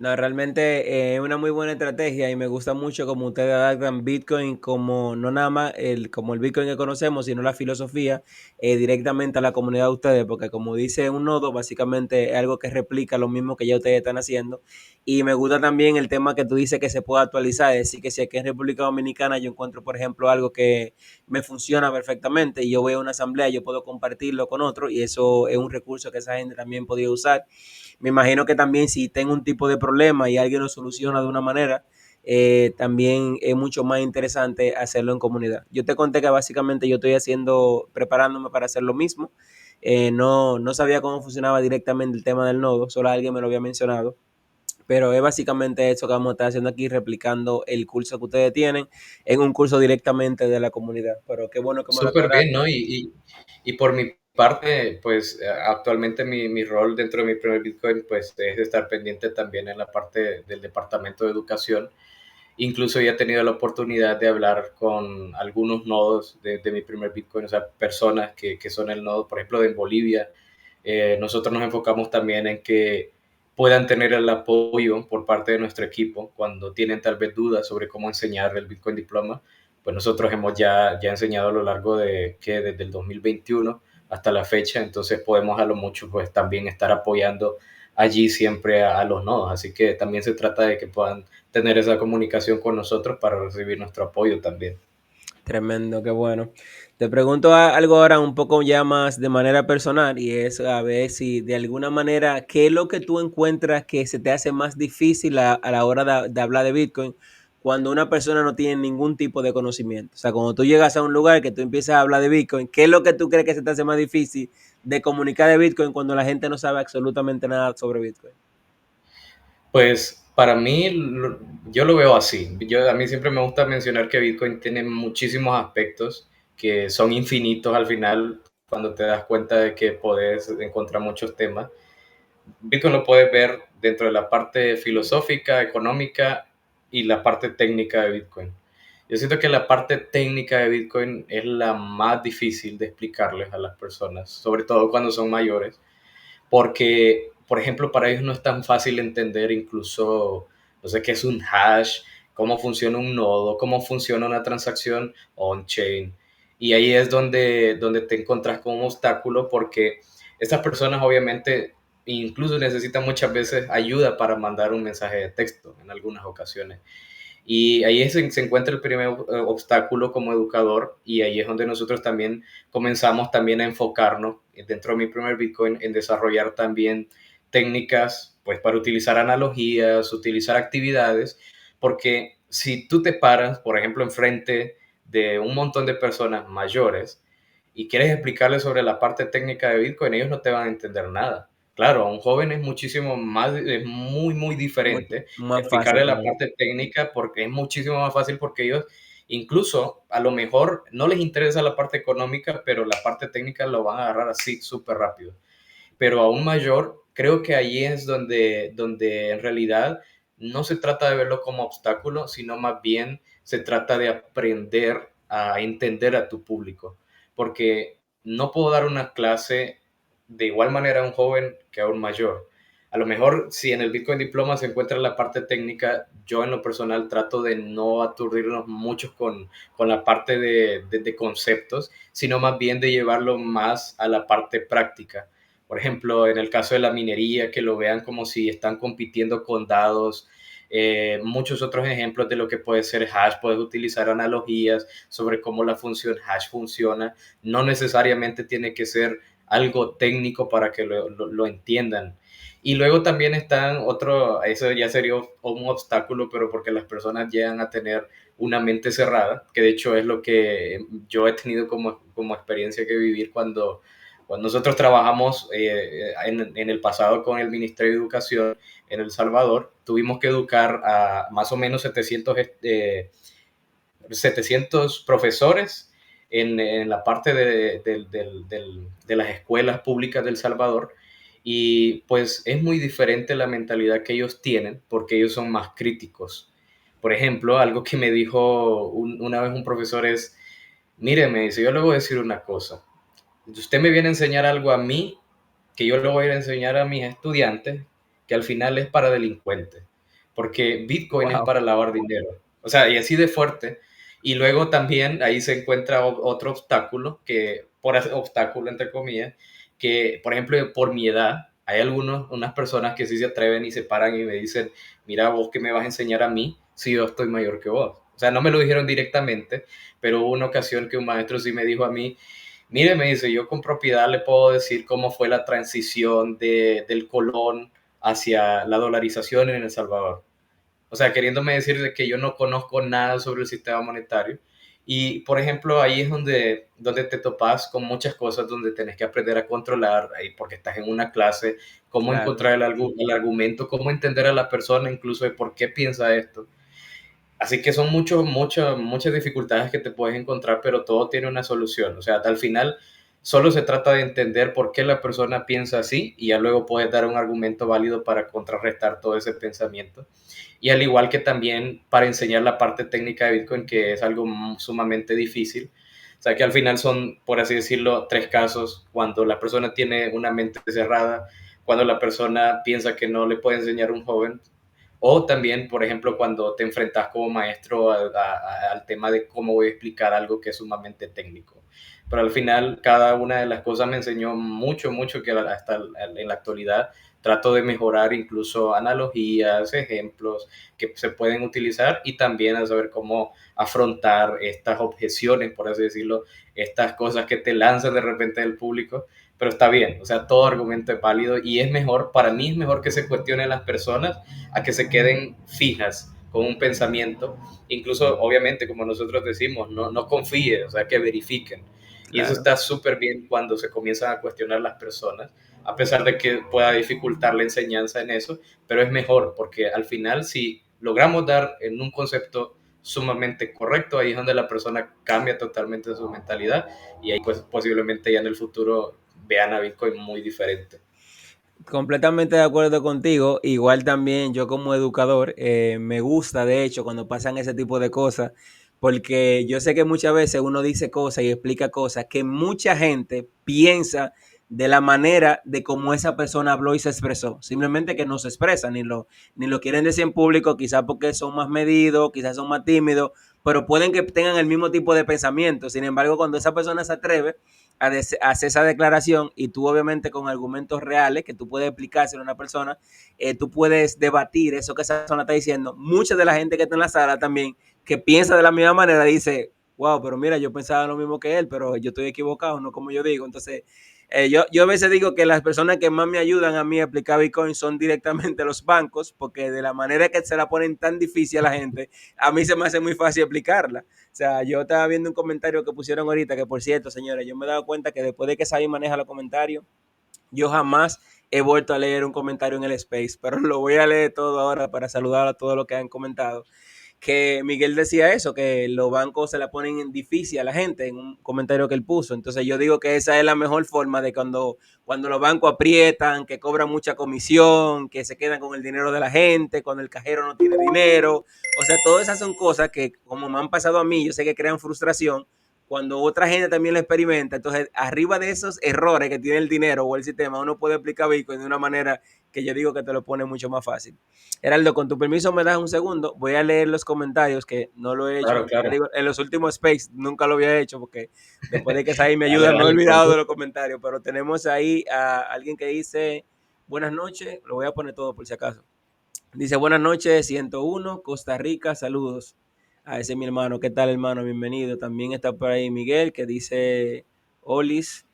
No, realmente es una muy buena estrategia y me gusta mucho como ustedes adaptan Bitcoin como no nada más como el Bitcoin que conocemos, sino la filosofía directamente a la comunidad de ustedes, porque como dice un nodo, básicamente es algo que replica lo mismo que ya ustedes están haciendo. Y me gusta también el tema que tú dices que se puede actualizar, es decir, que si aquí en República Dominicana yo encuentro, por ejemplo, algo que me funciona perfectamente y yo voy a una asamblea, yo puedo compartirlo con otro y eso es un recurso que esa gente también podría usar. Me imagino que también si tengo un tipo de problema y alguien lo soluciona de una manera, también es mucho más interesante hacerlo en comunidad. Yo te conté que básicamente yo estoy haciendo, preparándome para hacer lo mismo. No sabía cómo funcionaba directamente el tema del nodo, solo alguien me lo había mencionado. Pero es básicamente eso que vamos a estar haciendo aquí, replicando el curso que ustedes tienen en un curso directamente de la comunidad. Pero qué bueno que me lo Súper bien, aclaraste. ¿no? Y por mi parte, pues actualmente mi rol dentro de mi primer Bitcoin, pues es estar pendiente también en la parte del departamento de educación. Incluso ya he tenido la oportunidad de hablar con algunos nodos de mi primer Bitcoin, o sea, personas que son el nodo, por ejemplo, en Bolivia. Nosotros nos enfocamos también en que puedan tener el apoyo por parte de nuestro equipo cuando tienen tal vez dudas sobre cómo enseñar el Bitcoin Diploma. Pues nosotros hemos ya enseñado a lo largo de que desde el 2021 hasta la fecha, entonces podemos a lo mucho pues también estar apoyando allí siempre a los nodos. Así que también se trata de que puedan tener esa comunicación con nosotros para recibir nuestro apoyo también. Tremendo, qué bueno. Te pregunto algo ahora un poco ya más de manera personal y es a ver si de alguna manera, ¿qué es lo que tú encuentras que se te hace más difícil a la hora de hablar de Bitcoin cuando una persona no tiene ningún tipo de conocimiento? O sea, cuando tú llegas a un lugar que tú empiezas a hablar de Bitcoin, ¿qué es lo que tú crees que se te hace más difícil de comunicar de Bitcoin cuando la gente no sabe absolutamente nada sobre Bitcoin? Pues para mí, yo lo veo así. A mí siempre me gusta mencionar que Bitcoin tiene muchísimos aspectos que son infinitos al final cuando te das cuenta de que puedes encontrar muchos temas. Bitcoin lo puedes ver dentro de la parte filosófica, económica y la parte técnica de Bitcoin. Yo siento que la parte técnica de Bitcoin es la más difícil de explicarles a las personas, sobre todo cuando son mayores, porque, por ejemplo, para ellos no es tan fácil entender incluso, no sé qué es un hash, cómo funciona un nodo, cómo funciona una transacción on-chain. Y ahí es donde te encuentras con un obstáculo porque estas personas obviamente incluso necesitan muchas veces ayuda para mandar un mensaje de texto en algunas ocasiones. Y ahí se encuentra el primer obstáculo como educador y ahí es donde nosotros también comenzamos también a enfocarnos dentro de mi primer Bitcoin en desarrollar también técnicas pues para utilizar analogías, utilizar actividades, porque si tú te paras, por ejemplo, enfrente de un montón de personas mayores y quieres explicarles sobre la parte técnica de Bitcoin, ellos no te van a entender nada. Claro, a un joven es muchísimo más, es muy Mucho diferente más fácil explicarle la para ellos. parte técnica porque es muchísimo más fácil porque ellos incluso a lo mejor no les interesa la parte económica, pero la parte técnica lo van a agarrar así súper rápido. Pero aún mayor, creo que ahí es donde en realidad no se trata de verlo como obstáculo, sino más bien se trata de aprender a entender a tu público. Porque no puedo dar una clase de igual manera a un joven que a un mayor. A lo mejor si en el Bitcoin Diploma se encuentra la parte técnica, yo en lo personal trato de no aturdirnos mucho con la parte de conceptos, sino más bien de llevarlo más a la parte práctica. Por ejemplo, en el caso de la minería, que lo vean como si están compitiendo con dados. Muchos otros ejemplos de lo que puede ser hash, puedes utilizar analogías sobre cómo la función hash funciona. No necesariamente tiene que ser algo técnico para que lo entiendan. Y luego también están otro, eso ya sería un obstáculo, pero porque las personas llegan a tener una mente cerrada, que de hecho es lo que yo he tenido como experiencia que vivir cuando nosotros trabajamos en el pasado con el Ministerio de Educación en El Salvador. Tuvimos que educar a más o menos 700 profesores en la parte de las escuelas públicas del Salvador. Y pues es muy diferente la mentalidad que ellos tienen porque ellos son más críticos. Por ejemplo, algo que me dijo una vez un profesor es, mire, me dice, yo le voy a decir una cosa. Usted me viene a enseñar algo a mí que yo le voy a enseñar a mis estudiantes que al final es para delincuentes. porque Bitcoin es Wow, para lavar dinero. O sea, y así de fuerte. Y luego también ahí se encuentra otro obstáculo, que por obstáculo entre comillas, que por ejemplo por mi edad, hay unas personas que sí se atreven y se paran y me dicen, mira vos qué me vas a enseñar a mí si yo estoy mayor que vos. O sea, no me lo dijeron directamente, pero hubo una ocasión que un maestro sí me dijo a mí, mire, me dice, yo con propiedad le puedo decir cómo fue la transición del colón hacia la dolarización en El Salvador. O sea, queriéndome decir de que yo no conozco nada sobre el sistema monetario. Y, por ejemplo, ahí es donde te topas con muchas cosas, donde tenés que aprender a controlar, porque estás en una clase, cómo claro. encontrar el argumento, cómo entender a la persona, incluso de por qué piensa esto. Así que son muchas dificultades que te puedes encontrar, pero todo tiene una solución. O sea, al final solo se trata de entender por qué la persona piensa así y ya luego puedes dar un argumento válido para contrarrestar todo ese pensamiento. Y al igual que también para enseñar la parte técnica de Bitcoin, que es algo sumamente difícil. O sea, que al final son, por así decirlo, tres casos. Cuando la persona tiene una mente cerrada, cuando la persona piensa que no le puede enseñar a un joven, o también, por ejemplo, cuando te enfrentas como maestro al tema de cómo voy a explicar algo que es sumamente técnico. Pero al final, cada una de las cosas me enseñó mucho que hasta en la actualidad trato de mejorar incluso analogías, ejemplos que se pueden utilizar y también a saber cómo afrontar estas objeciones, por así decirlo, estas cosas que te lanzan de repente del público, pero está bien, o sea, todo argumento es válido y es mejor, para mí es mejor que se cuestionen las personas a que se queden fijas con un pensamiento, incluso obviamente como nosotros decimos, no confíen, o sea, que verifiquen. Y eso Claro. está súper bien cuando se comienzan a cuestionar las personas, a pesar de que pueda dificultar la enseñanza en eso, pero es mejor porque al final si logramos dar en un concepto sumamente correcto, ahí es donde la persona cambia totalmente su mentalidad y ahí pues posiblemente ya en el futuro vean a Bitcoin muy diferente. Completamente de acuerdo contigo. Igual también yo como educador me gusta, de hecho, cuando pasan ese tipo de cosas, porque yo sé que muchas veces uno dice cosas y explica cosas que mucha gente piensa de la manera de cómo esa persona habló y se expresó. Simplemente que no se expresa, ni lo quieren decir en público, quizás porque son más medidos, quizás son más tímidos, pero pueden que tengan el mismo tipo de pensamiento. Sin embargo, cuando esa persona se atreve hacer esa declaración y tú obviamente con argumentos reales que tú puedes explicárselo a una persona, tú puedes debatir eso que esa persona está diciendo. Mucha de la gente que está en la sala también, que piensa de la misma manera, dice, wow, pero mira, yo pensaba lo mismo que él, pero yo estoy equivocado, no como yo digo. Entonces, yo a veces digo que las personas que más me ayudan a mí a explicar Bitcoin son directamente los bancos, porque de la manera que se la ponen tan difícil a la gente, a mí se me hace muy fácil explicarla. O sea, yo estaba viendo un comentario que pusieron ahorita, que por cierto, señores, yo me he dado cuenta que después de que Sabi maneja los comentarios, yo jamás he vuelto a leer un comentario en el Space, pero lo voy a leer todo ahora para saludar a todos los que han comentado. Que Miguel decía eso, que los bancos se la ponen en difícil a la gente en un comentario que él puso. Entonces yo digo que esa es la mejor forma de cuando los bancos aprietan, que cobran mucha comisión, que se quedan con el dinero de la gente, cuando el cajero no tiene dinero. O sea, todas esas son cosas que como me han pasado a mí, yo sé que crean frustración cuando otra gente también lo experimenta. Entonces, arriba de esos errores que tiene el dinero o el sistema, uno puede aplicar Bitcoin de una manera que yo digo que te lo pone mucho más fácil. Heraldo, con tu permiso me das un segundo, voy a leer los comentarios que no lo he hecho. Claro, Te claro. digo, en los últimos space nunca lo había hecho porque después de que Saí me Dale, ayuda me he dale, con olvidado de los gusto. comentarios, pero tenemos ahí a alguien que dice buenas noches, lo voy a poner todo por si acaso. Dice buenas noches, 101, Costa Rica, saludos. A ese mi hermano, ¿qué tal hermano? Bienvenido. También está por ahí Miguel que dice Olis.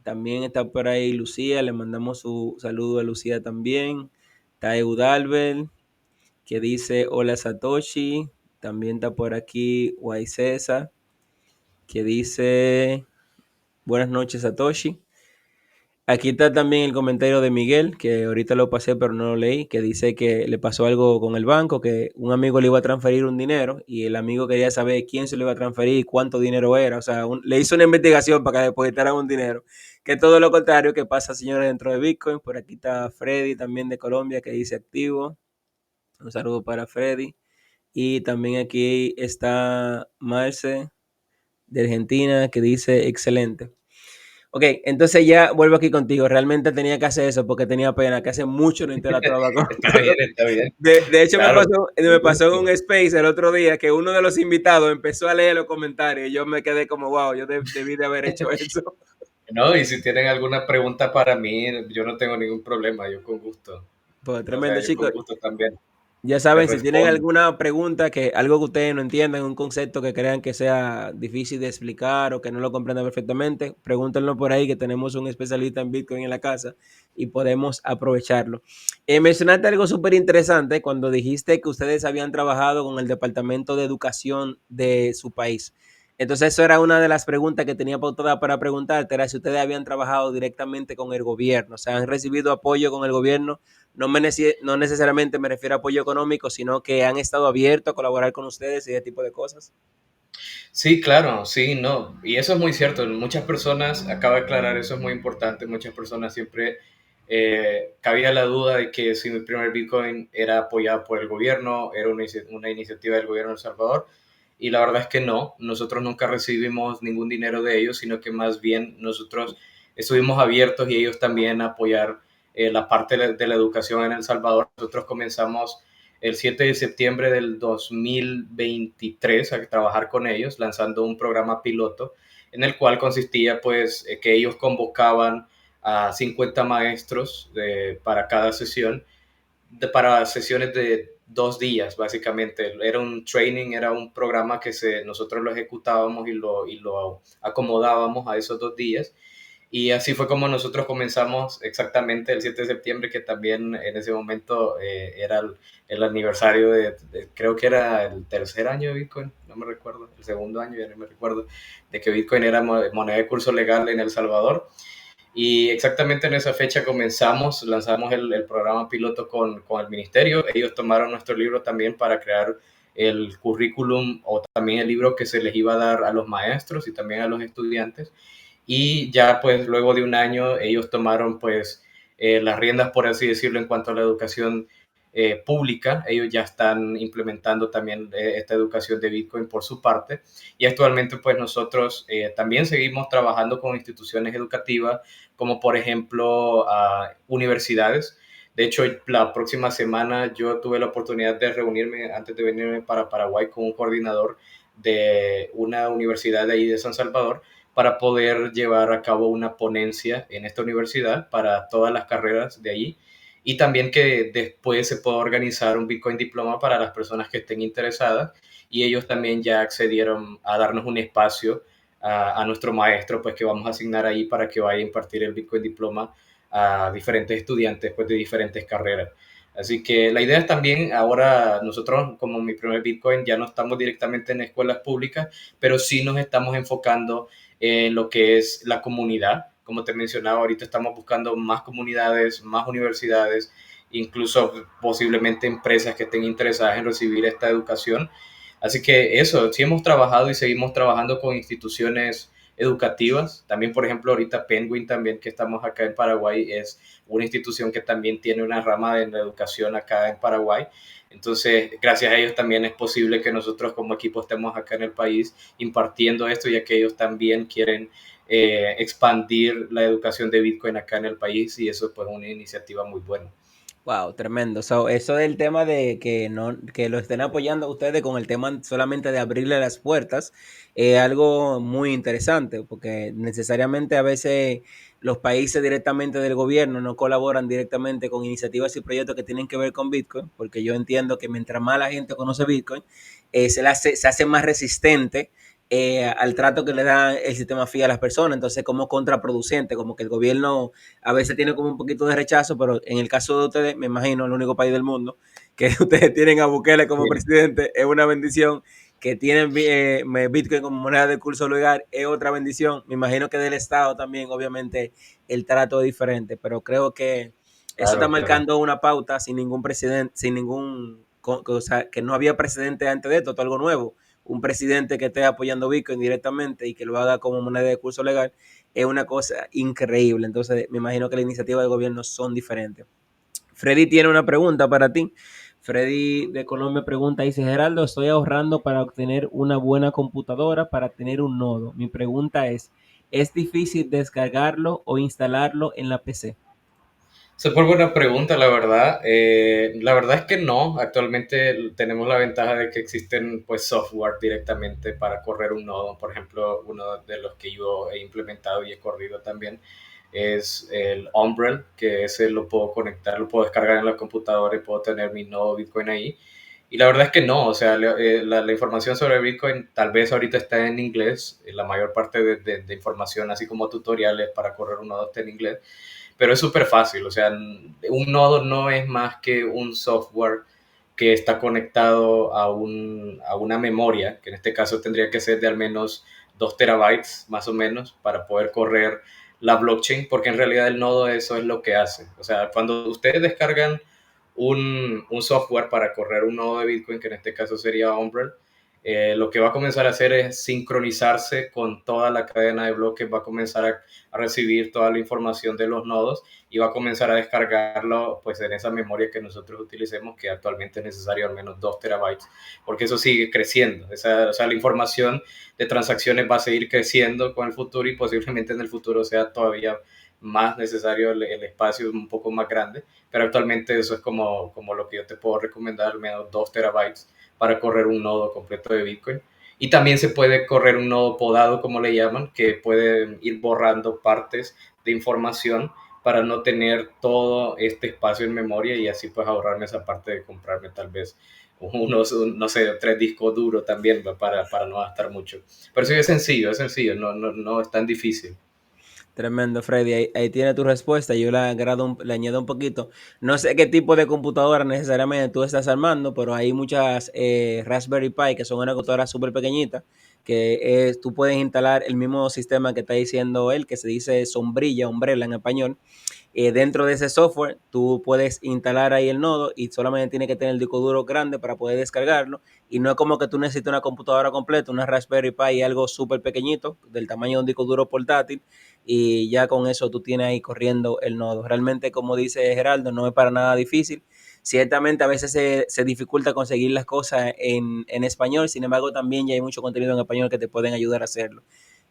También está por ahí Lucía, le mandamos su saludo a Lucía también. Está Eudalbert, que dice hola Satoshi. También está por aquí Waisesa, que dice buenas noches Satoshi. Aquí está también el comentario de Miguel, que ahorita lo pasé pero no lo leí, que dice que le pasó algo con el banco, que un amigo le iba a transferir un dinero y el amigo quería saber quién se lo iba a transferir y cuánto dinero era. O sea, le hizo una investigación para que depositaran un dinero. Que todo lo contrario que pasa, señores, dentro de Bitcoin. Por aquí está Freddy también de Colombia que dice activo. Un saludo para Freddy. Y también aquí está Marce de Argentina que dice excelente. Ok, entonces ya vuelvo aquí contigo. Realmente tenía que hacer eso porque tenía pena, que hace mucho no interactuaba con... Está bien, está bien. De hecho, Claro, me un pasó en gusto. un space el otro día que uno de los invitados empezó a leer los comentarios y yo me quedé como, wow, yo debí de haber hecho eso. No, y si tienen alguna pregunta para mí, yo no tengo ningún problema, yo con gusto. Pues O tremendo, sea, yo con chicos. gusto también Ya les saben, si tienen respondo. alguna pregunta, algo que ustedes no entiendan, un concepto que crean que sea difícil de explicar o que no lo comprendan perfectamente, pregúntenlo por ahí que tenemos un especialista en Bitcoin en la casa y podemos aprovecharlo. Mencionaste algo súper interesante cuando dijiste que ustedes habían trabajado con el Departamento de Educación de su país. Entonces, eso era una de las preguntas que tenía pautada para preguntarte, era si ustedes habían trabajado directamente con el gobierno, o sea, han recibido apoyo con el gobierno. No necesariamente me refiero a apoyo económico, sino que han estado abiertos a colaborar con ustedes y ese tipo de cosas. Sí, claro, sí, no. Y eso es muy cierto. Muchas personas, acaba de aclarar, eso es muy importante. Muchas personas siempre cabía la duda de que si mi primer Bitcoin era apoyado por el gobierno, era una iniciativa del gobierno de El Salvador. Y la verdad es que no. Nosotros nunca recibimos ningún dinero de ellos, sino que más bien nosotros estuvimos abiertos y ellos también a apoyar la parte de la educación en El Salvador. Nosotros comenzamos el 7 de septiembre del 2023 a trabajar con ellos, lanzando un programa piloto en el cual consistía pues que ellos convocaban a 50 maestros para cada sesión, para sesiones de 2 días básicamente. Era un training, era un programa que nosotros lo ejecutábamos y lo acomodábamos a esos 2 días. Y así fue como nosotros comenzamos exactamente el 7 de septiembre, que también en ese momento era el aniversario creo que era el tercer año de Bitcoin, no me recuerdo, el segundo año, ya no me recuerdo, de que Bitcoin era moneda de curso legal en El Salvador. Y exactamente en esa fecha lanzamos el programa piloto con el ministerio. Ellos tomaron nuestro libro también para crear el currículum o también el libro que se les iba a dar a los maestros y también a los estudiantes. Y ya pues luego de un año ellos tomaron pues las riendas, por así decirlo, en cuanto a la educación pública. Ellos ya están implementando también esta educación de Bitcoin por su parte. Y actualmente pues nosotros también seguimos trabajando con instituciones educativas como por ejemplo universidades. De hecho, la próxima semana yo tuve la oportunidad de reunirme antes de venirme para Paraguay con un coordinador de una universidad de ahí de San Salvador para poder llevar a cabo una ponencia en esta universidad para todas las carreras de allí y también que después se pueda organizar un Bitcoin Diploma para las personas que estén interesadas y ellos también ya accedieron a darnos un espacio a nuestro maestro pues que vamos a asignar ahí para que vaya a impartir el Bitcoin Diploma a diferentes estudiantes pues de diferentes carreras. Así que la idea es también, ahora nosotros como mi primer Bitcoin ya no estamos directamente en escuelas públicas, pero sí nos estamos enfocando en lo que es la comunidad. Como te mencionaba, ahorita estamos buscando más comunidades, más universidades, incluso posiblemente empresas que estén interesadas en recibir esta educación. Así que eso, sí hemos trabajado y seguimos trabajando con instituciones educativas. También, por ejemplo, ahorita Penguin también, que estamos acá en Paraguay, es una institución que también tiene una rama de la educación acá en Paraguay. Entonces, gracias a ellos también es posible que nosotros como equipo estemos acá en el país impartiendo esto, ya que ellos también quieren expandir la educación de Bitcoin acá en el país y eso pues es una iniciativa muy buena. Wow, tremendo. So, eso del tema de que no, que lo estén apoyando a ustedes con el tema solamente de abrirle las puertas, es algo muy interesante, porque necesariamente a veces los países directamente del gobierno no colaboran directamente con iniciativas y proyectos que tienen que ver con Bitcoin, porque yo entiendo que mientras más la gente conoce Bitcoin, se hace más resistente al trato que le da el sistema FI a las personas, entonces como contraproducente, como que el gobierno a veces tiene como un poquito de rechazo, pero en el caso de ustedes, me imagino, el único país del mundo que ustedes tienen a Bukele como Sí, presidente, es una bendición, que tienen Bitcoin como moneda de curso legal, es otra bendición, me imagino que del Estado también, obviamente, el trato es diferente, pero creo que eso está claro, claro. marcando una pauta sin ningún presidente, sin ningún, o sea, que no había precedente antes de esto, todo algo nuevo, un presidente que esté apoyando Bitcoin directamente y que lo haga como moneda de curso legal, es una cosa increíble. Entonces, me imagino que las iniciativas del gobierno son diferentes. Freddy tiene una pregunta para ti. Freddy de Colombia pregunta, dice, Geraldo, estoy ahorrando para obtener una buena computadora para tener un nodo. Mi pregunta es, ¿Es difícil descargarlo o instalarlo en la PC? Súper buena pregunta, la verdad. La verdad es que no. Actualmente tenemos la ventaja de que existen pues software directamente para correr un nodo. Por ejemplo, uno de los que yo he implementado y he corrido también es el Umbrel, que ese lo puedo conectar, lo puedo descargar en la computadora y puedo tener mi nodo Bitcoin ahí. Y la verdad es que no, o sea, la información sobre Bitcoin tal vez ahorita está en inglés, la mayor parte de información, así como tutoriales para correr un nodo está en inglés, pero es súper fácil, o sea, un nodo no es más que un software que está conectado a una memoria, que en este caso tendría que ser de al menos 2 terabytes más o menos para poder correr la blockchain, porque en realidad el nodo eso es lo que hace. O sea, cuando ustedes descargan un software para correr un nodo de Bitcoin, que en este caso sería Umbrel, lo que va a comenzar a hacer es sincronizarse con toda la cadena de bloques, va a comenzar a recibir toda la información de los nodos y va a comenzar a descargarlo pues en esa memoria que nosotros utilicemos, que actualmente es necesario al menos 2 terabytes, porque eso sigue creciendo. O sea, la información de transacciones va a seguir creciendo con el futuro y posiblemente en el futuro sea todavía más necesario el espacio un poco más grande, pero actualmente eso es como lo que yo te puedo recomendar, al menos 2 terabytes para correr un nodo completo de Bitcoin. Y también se puede correr un nodo podado, como le llaman, que puede ir borrando partes de información para no tener todo este espacio en memoria y así pues ahorrarme esa parte de comprarme tal vez unos, no sé, 3 discos duros también para no gastar mucho. Pero sí es sencillo, no es tan difícil. Tremendo, Freddy. Ahí tiene tu respuesta. Yo le añado un poquito. No sé qué tipo de computadora necesariamente tú estás armando, pero hay muchas Raspberry Pi que son una computadora súper pequeñita, que tú puedes instalar el mismo sistema que está diciendo él, que se dice sombrilla, umbrella en español. Dentro de ese software, tú puedes instalar ahí el nodo y solamente tiene que tener el disco duro grande para poder descargarlo. Y no es como que tú necesites una computadora completa, una Raspberry Pi, algo súper pequeñito, del tamaño de un disco duro portátil, y ya con eso tú tienes ahí corriendo el nodo. Realmente, como dice Geraldo, no es para nada difícil. Ciertamente a veces se dificulta conseguir las cosas en español, sin embargo también ya hay mucho contenido en español que te pueden ayudar a hacerlo.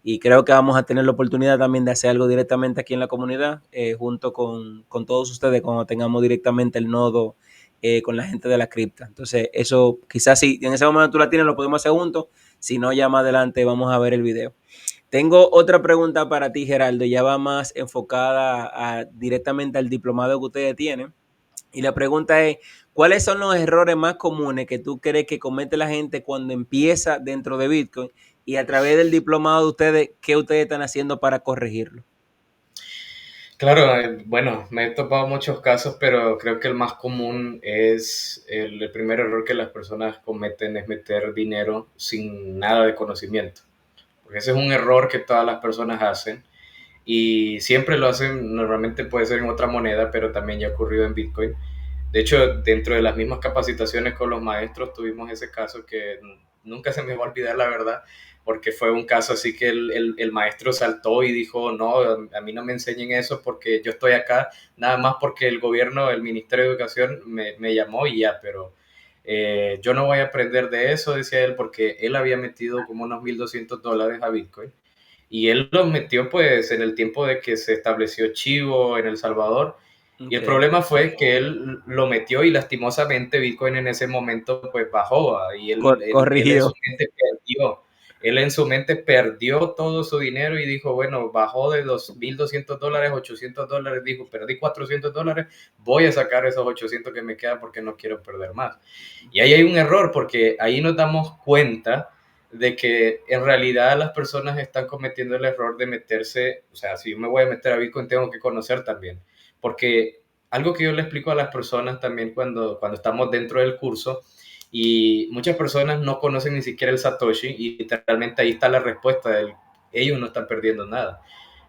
Y creo que vamos a tener la oportunidad también de hacer algo directamente aquí en la comunidad, junto con todos ustedes, cuando tengamos directamente el nodo con la gente de la cripta. Entonces, eso quizás si en ese momento tú la tienes, lo podemos hacer juntos. Si no, ya más adelante vamos a ver el video. Tengo otra pregunta para ti, Geraldo. Ya va más enfocada directamente al diplomado que ustedes tienen. Y la pregunta es, ¿cuáles son los errores más comunes que tú crees que comete la gente cuando empieza dentro de Bitcoin? Y a través del diplomado de ustedes, ¿qué ustedes están haciendo para corregirlo? Claro, bueno, me he topado muchos casos, pero creo que el más común es el primer error que las personas cometen es meter dinero sin nada de conocimiento. Porque ese es un error que todas las personas hacen y siempre lo hacen, normalmente puede ser en otra moneda, pero también ya ha ocurrido en Bitcoin. De hecho, dentro de las mismas capacitaciones con los maestros tuvimos ese caso que nunca se me va a olvidar, la verdad, porque fue un caso así que el maestro saltó y dijo, no, a mí no me enseñen eso porque yo estoy acá, nada más porque el gobierno, el Ministerio de Educación me llamó y ya, pero yo no voy a aprender de eso, decía él, porque él había metido como unos $1,200 a Bitcoin y él lo metió pues en el tiempo de que se estableció Chivo en El Salvador. Y el Ok. problema fue que él lo metió y lastimosamente Bitcoin en ese momento pues bajó y él en su Corrigido. mente perdió. Él en su mente perdió todo su dinero y dijo, bueno, bajó de $2,200, $800, dijo, perdí $400, voy a sacar esos 800 que me quedan porque no quiero perder más. Y ahí hay un error porque ahí nos damos cuenta de que en realidad las personas están cometiendo el error de meterse, o sea, si yo me voy a meter a Bitcoin tengo que conocer también, porque algo que yo le explico a las personas también cuando estamos dentro del curso y muchas personas no conocen ni siquiera el Satoshi y literalmente ahí está la respuesta de ellos no están perdiendo nada.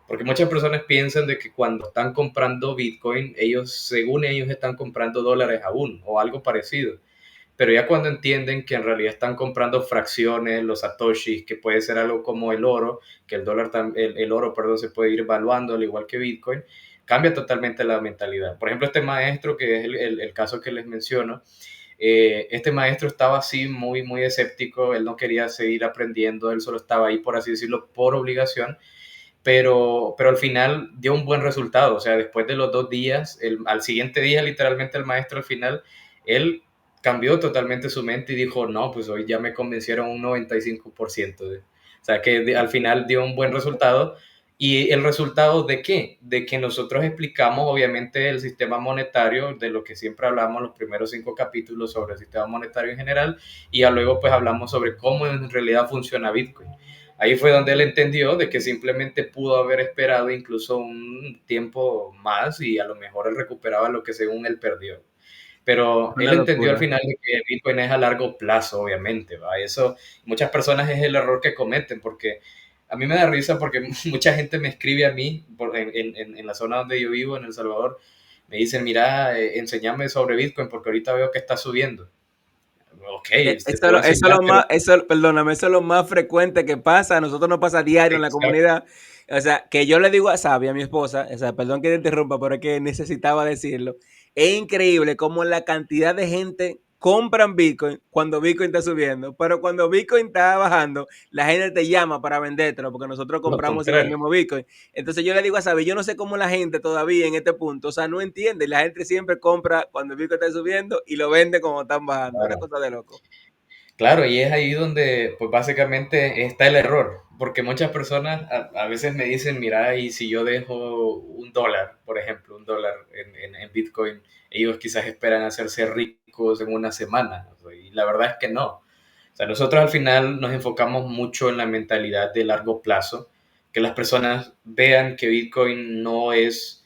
Porque muchas personas piensan de que cuando están comprando Bitcoin, ellos, según ellos, están comprando dólares aún o algo parecido. Pero ya cuando entienden que en realidad están comprando fracciones, los satoshis, que puede ser algo como el oro, que el dólar, el oro, perdón, se puede ir evaluando al igual que Bitcoin, cambia totalmente la mentalidad. Por ejemplo, este maestro, que es el caso que les menciono, este maestro estaba así muy escéptico, él no quería seguir aprendiendo, él solo estaba ahí, por así decirlo, por obligación, pero al final dio un buen resultado. O sea, después de los 2 días, al siguiente día, literalmente el maestro al final, él cambió totalmente su mente y dijo, no, pues hoy ya me convencieron un 95%. O sea, que al final dio un buen resultado. ¿Y el resultado de qué? De que nosotros explicamos, obviamente, el sistema monetario, de lo que siempre hablamos los primeros 5 capítulos sobre el sistema monetario en general, y ya luego pues hablamos sobre cómo en realidad funciona Bitcoin. Ahí fue donde él entendió de que simplemente pudo haber esperado incluso un tiempo más y a lo mejor él recuperaba lo que según él perdió. Pero él Una entendió al locura. final de que Bitcoin es a largo plazo, obviamente, ¿va? Eso muchas personas es el error que cometen, porque a mí me da risa porque mucha gente me escribe a mí en la zona donde yo vivo, en El Salvador, me dicen, mira, enséñame sobre Bitcoin porque ahorita veo que está subiendo. Ok, te voy a Eso es enseñar, lo pero más, eso, perdóname, eso es lo más frecuente que pasa. A nosotros nos pasa diario en la exacto, comunidad. O sea, que yo le digo a Sabi, a mi esposa, o sea, perdón que te interrumpa, pero es que necesitaba decirlo. Es increíble cómo la cantidad de gente compran Bitcoin cuando Bitcoin está subiendo, pero cuando Bitcoin está bajando, la gente te llama para vendértelo porque nosotros lo compramos y contrario. vendemos Bitcoin. Entonces yo le digo a Sabi, yo no sé cómo la gente todavía en este punto, o sea, no entiende. La gente siempre compra cuando Bitcoin está subiendo y lo vende cuando están bajando. Una Claro. cosa de loco. Claro, y es ahí donde, pues básicamente está el error, porque muchas personas a veces me dicen, mira, y si yo dejo $1, por ejemplo, $1 en Bitcoin, ellos quizás esperan hacerse ricos en una semana, y la verdad es que no. O sea, nosotros al final nos enfocamos mucho en la mentalidad de largo plazo, que las personas vean que Bitcoin no es,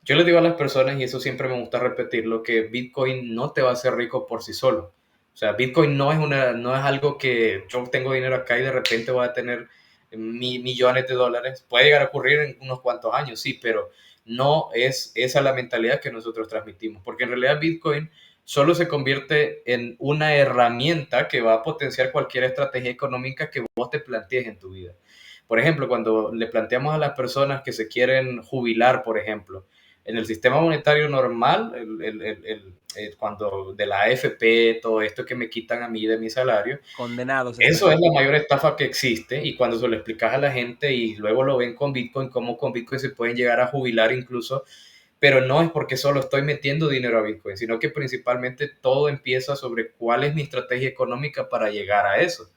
yo les digo a las personas, y eso siempre me gusta repetirlo, que Bitcoin no te va a hacer rico por sí solo. O sea, Bitcoin no es algo que yo tengo dinero acá y de repente voy a tener millones de dólares. Puede llegar a ocurrir en unos cuantos años, sí, pero no es esa la mentalidad que nosotros transmitimos, porque en realidad Bitcoin solo se convierte en una herramienta que va a potenciar cualquier estrategia económica que vos te plantees en tu vida. Por ejemplo, cuando le planteamos a las personas que se quieren jubilar, por ejemplo, en el sistema monetario normal, cuando de la AFP, todo esto que me quitan a mí de mi salario, Condenados eso es estarían. la mayor estafa que existe y cuando se lo explicas a la gente y luego lo ven con Bitcoin, cómo con Bitcoin se pueden llegar a jubilar incluso, pero no es porque solo estoy metiendo dinero a Bitcoin, sino que principalmente todo empieza sobre cuál es mi estrategia económica para llegar a eso.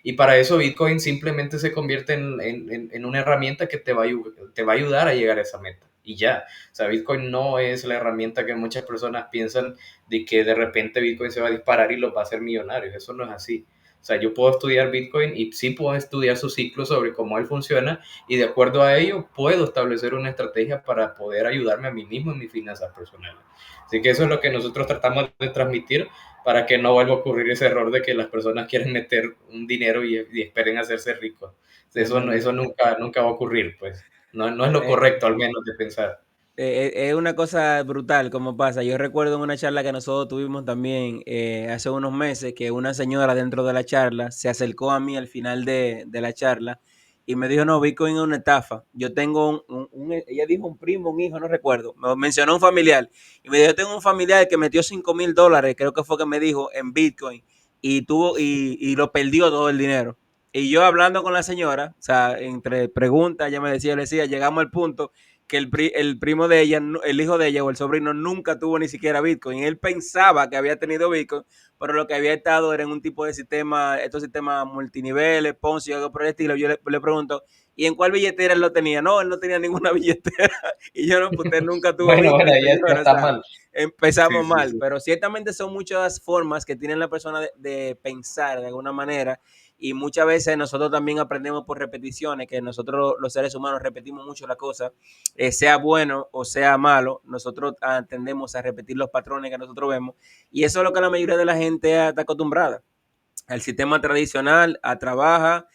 Y para eso Bitcoin simplemente se convierte en una herramienta que te va a ayudar a llegar a esa meta. Y ya, o sea, Bitcoin no es la herramienta que muchas personas piensan de que de repente Bitcoin se va a disparar y los va a hacer millonarios. Eso no es así. O sea, yo puedo estudiar Bitcoin y sí puedo estudiar su ciclo sobre cómo él funciona y de acuerdo a ello puedo establecer una estrategia para poder ayudarme a mí mismo en mis finanzas personales. Así que eso es lo que nosotros tratamos de transmitir para que no vuelva a ocurrir ese error de que las personas quieren meter un dinero y esperen hacerse ricos. Es verdad. Eso nunca va a ocurrir, pues. No es lo Eh, correcto, al menos, de pensar. es una cosa brutal como pasa. Yo recuerdo en una charla que nosotros tuvimos también hace unos meses que una señora dentro de la charla se acercó a mí al final de la charla y me dijo, no, Bitcoin es una estafa. Yo tengo ella dijo un primo, un hijo, no recuerdo. Me mencionó un familiar y me dijo, yo tengo un familiar que metió $5,000, creo que fue que me dijo, en Bitcoin y lo perdió todo el dinero. Y yo hablando con la señora, o sea, entre preguntas, ella me decía, le decía, llegamos al punto que el primo de ella, el hijo de ella o el sobrino nunca tuvo ni siquiera Bitcoin. Él pensaba que había tenido Bitcoin, pero lo que había estado era en un tipo de sistema, estos sistemas multiniveles, Ponzi, algo por el estilo. Yo le pregunto, ¿y en cuál billetera él lo tenía? No, él no tenía ninguna billetera. Y yo no, pues usted nunca tuvo Bueno, Bitcoin, ya señora. O está sea, mal. Sí, empezamos sí, mal, sí. pero ciertamente son muchas formas que tiene la persona de pensar de alguna manera y muchas veces nosotros también aprendemos por repeticiones, que nosotros los seres humanos repetimos mucho la cosa, sea bueno o sea malo, nosotros tendemos a repetir los patrones que nosotros vemos y eso es lo que la mayoría de la gente está acostumbrada al sistema tradicional, a trabajar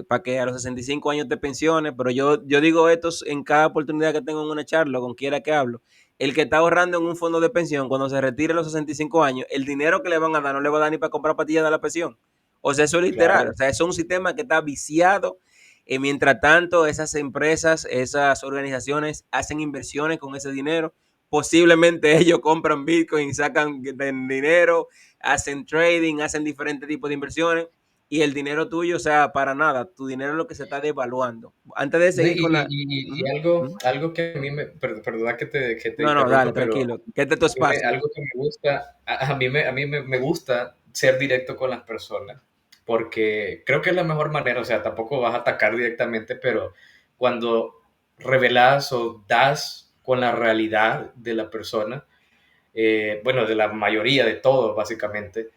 para que a los 65 años te pensiones, pero yo digo esto en cada oportunidad que tengo en una charla, con quiera que hablo, el que está ahorrando en un fondo de pensión, cuando se retire a los 65 años, el dinero que le van a dar no le va a dar ni para comprar pastillas de la pensión. O sea, eso es literal. O Claro. sea, eso es un sistema que está viciado. Mientras tanto, esas empresas, esas organizaciones hacen inversiones con ese dinero. Posiblemente ellos compran Bitcoin, sacan dinero, hacen trading, hacen diferentes tipos de inversiones y el dinero tuyo, o sea, para nada, tu dinero es lo que se está devaluando. Antes de No, seguir con la... y Ujú, algo, ujú. algo que a mí perdona que te No, no, dale, interrumpa, pero tranquilo, que este es tu espacio. algo que me gusta, a mí me gusta ser directo con las personas, porque creo que es la mejor manera, o sea, tampoco vas a atacar directamente, pero cuando revelas o das con la realidad de la persona, bueno, de la mayoría de todos básicamente,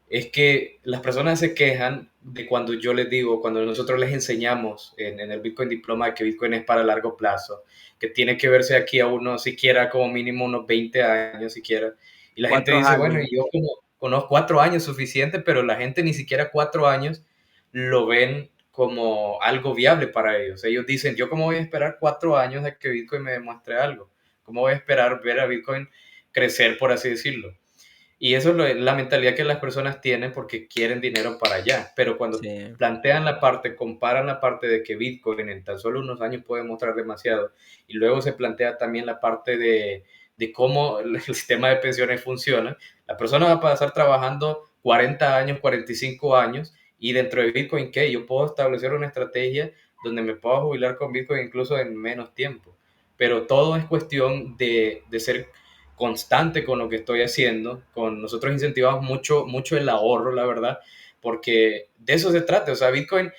es que las personas se quejan de cuando yo les digo, cuando nosotros les enseñamos en el Bitcoin Diploma que Bitcoin es para largo plazo, que tiene que verse aquí a uno siquiera como mínimo unos 20 años siquiera. Y la gente Cuatro dice, bueno, halving. y yo como conozco 4 años suficiente, pero la gente ni siquiera 4 años lo ven como algo viable para ellos. Ellos dicen, yo cómo voy a esperar 4 años a que Bitcoin me demuestre algo. ¿Cómo voy a esperar ver a Bitcoin crecer, por así decirlo? Y eso es la mentalidad que las personas tienen porque quieren dinero para allá. Pero cuando Sí, plantean la parte, comparan la parte de que Bitcoin en tan solo unos años puede mostrar demasiado, y luego se plantea también la parte de cómo el sistema de pensiones funciona, la persona va a pasar trabajando 40 años, 45 años, y dentro de Bitcoin, ¿qué? Yo puedo establecer una estrategia donde me puedo jubilar con Bitcoin incluso en menos tiempo. Pero todo es cuestión de ser constante con lo que estoy haciendo. Con nosotros incentivamos mucho, mucho el ahorro, la verdad, porque de eso se trata. O sea, Bitcoin,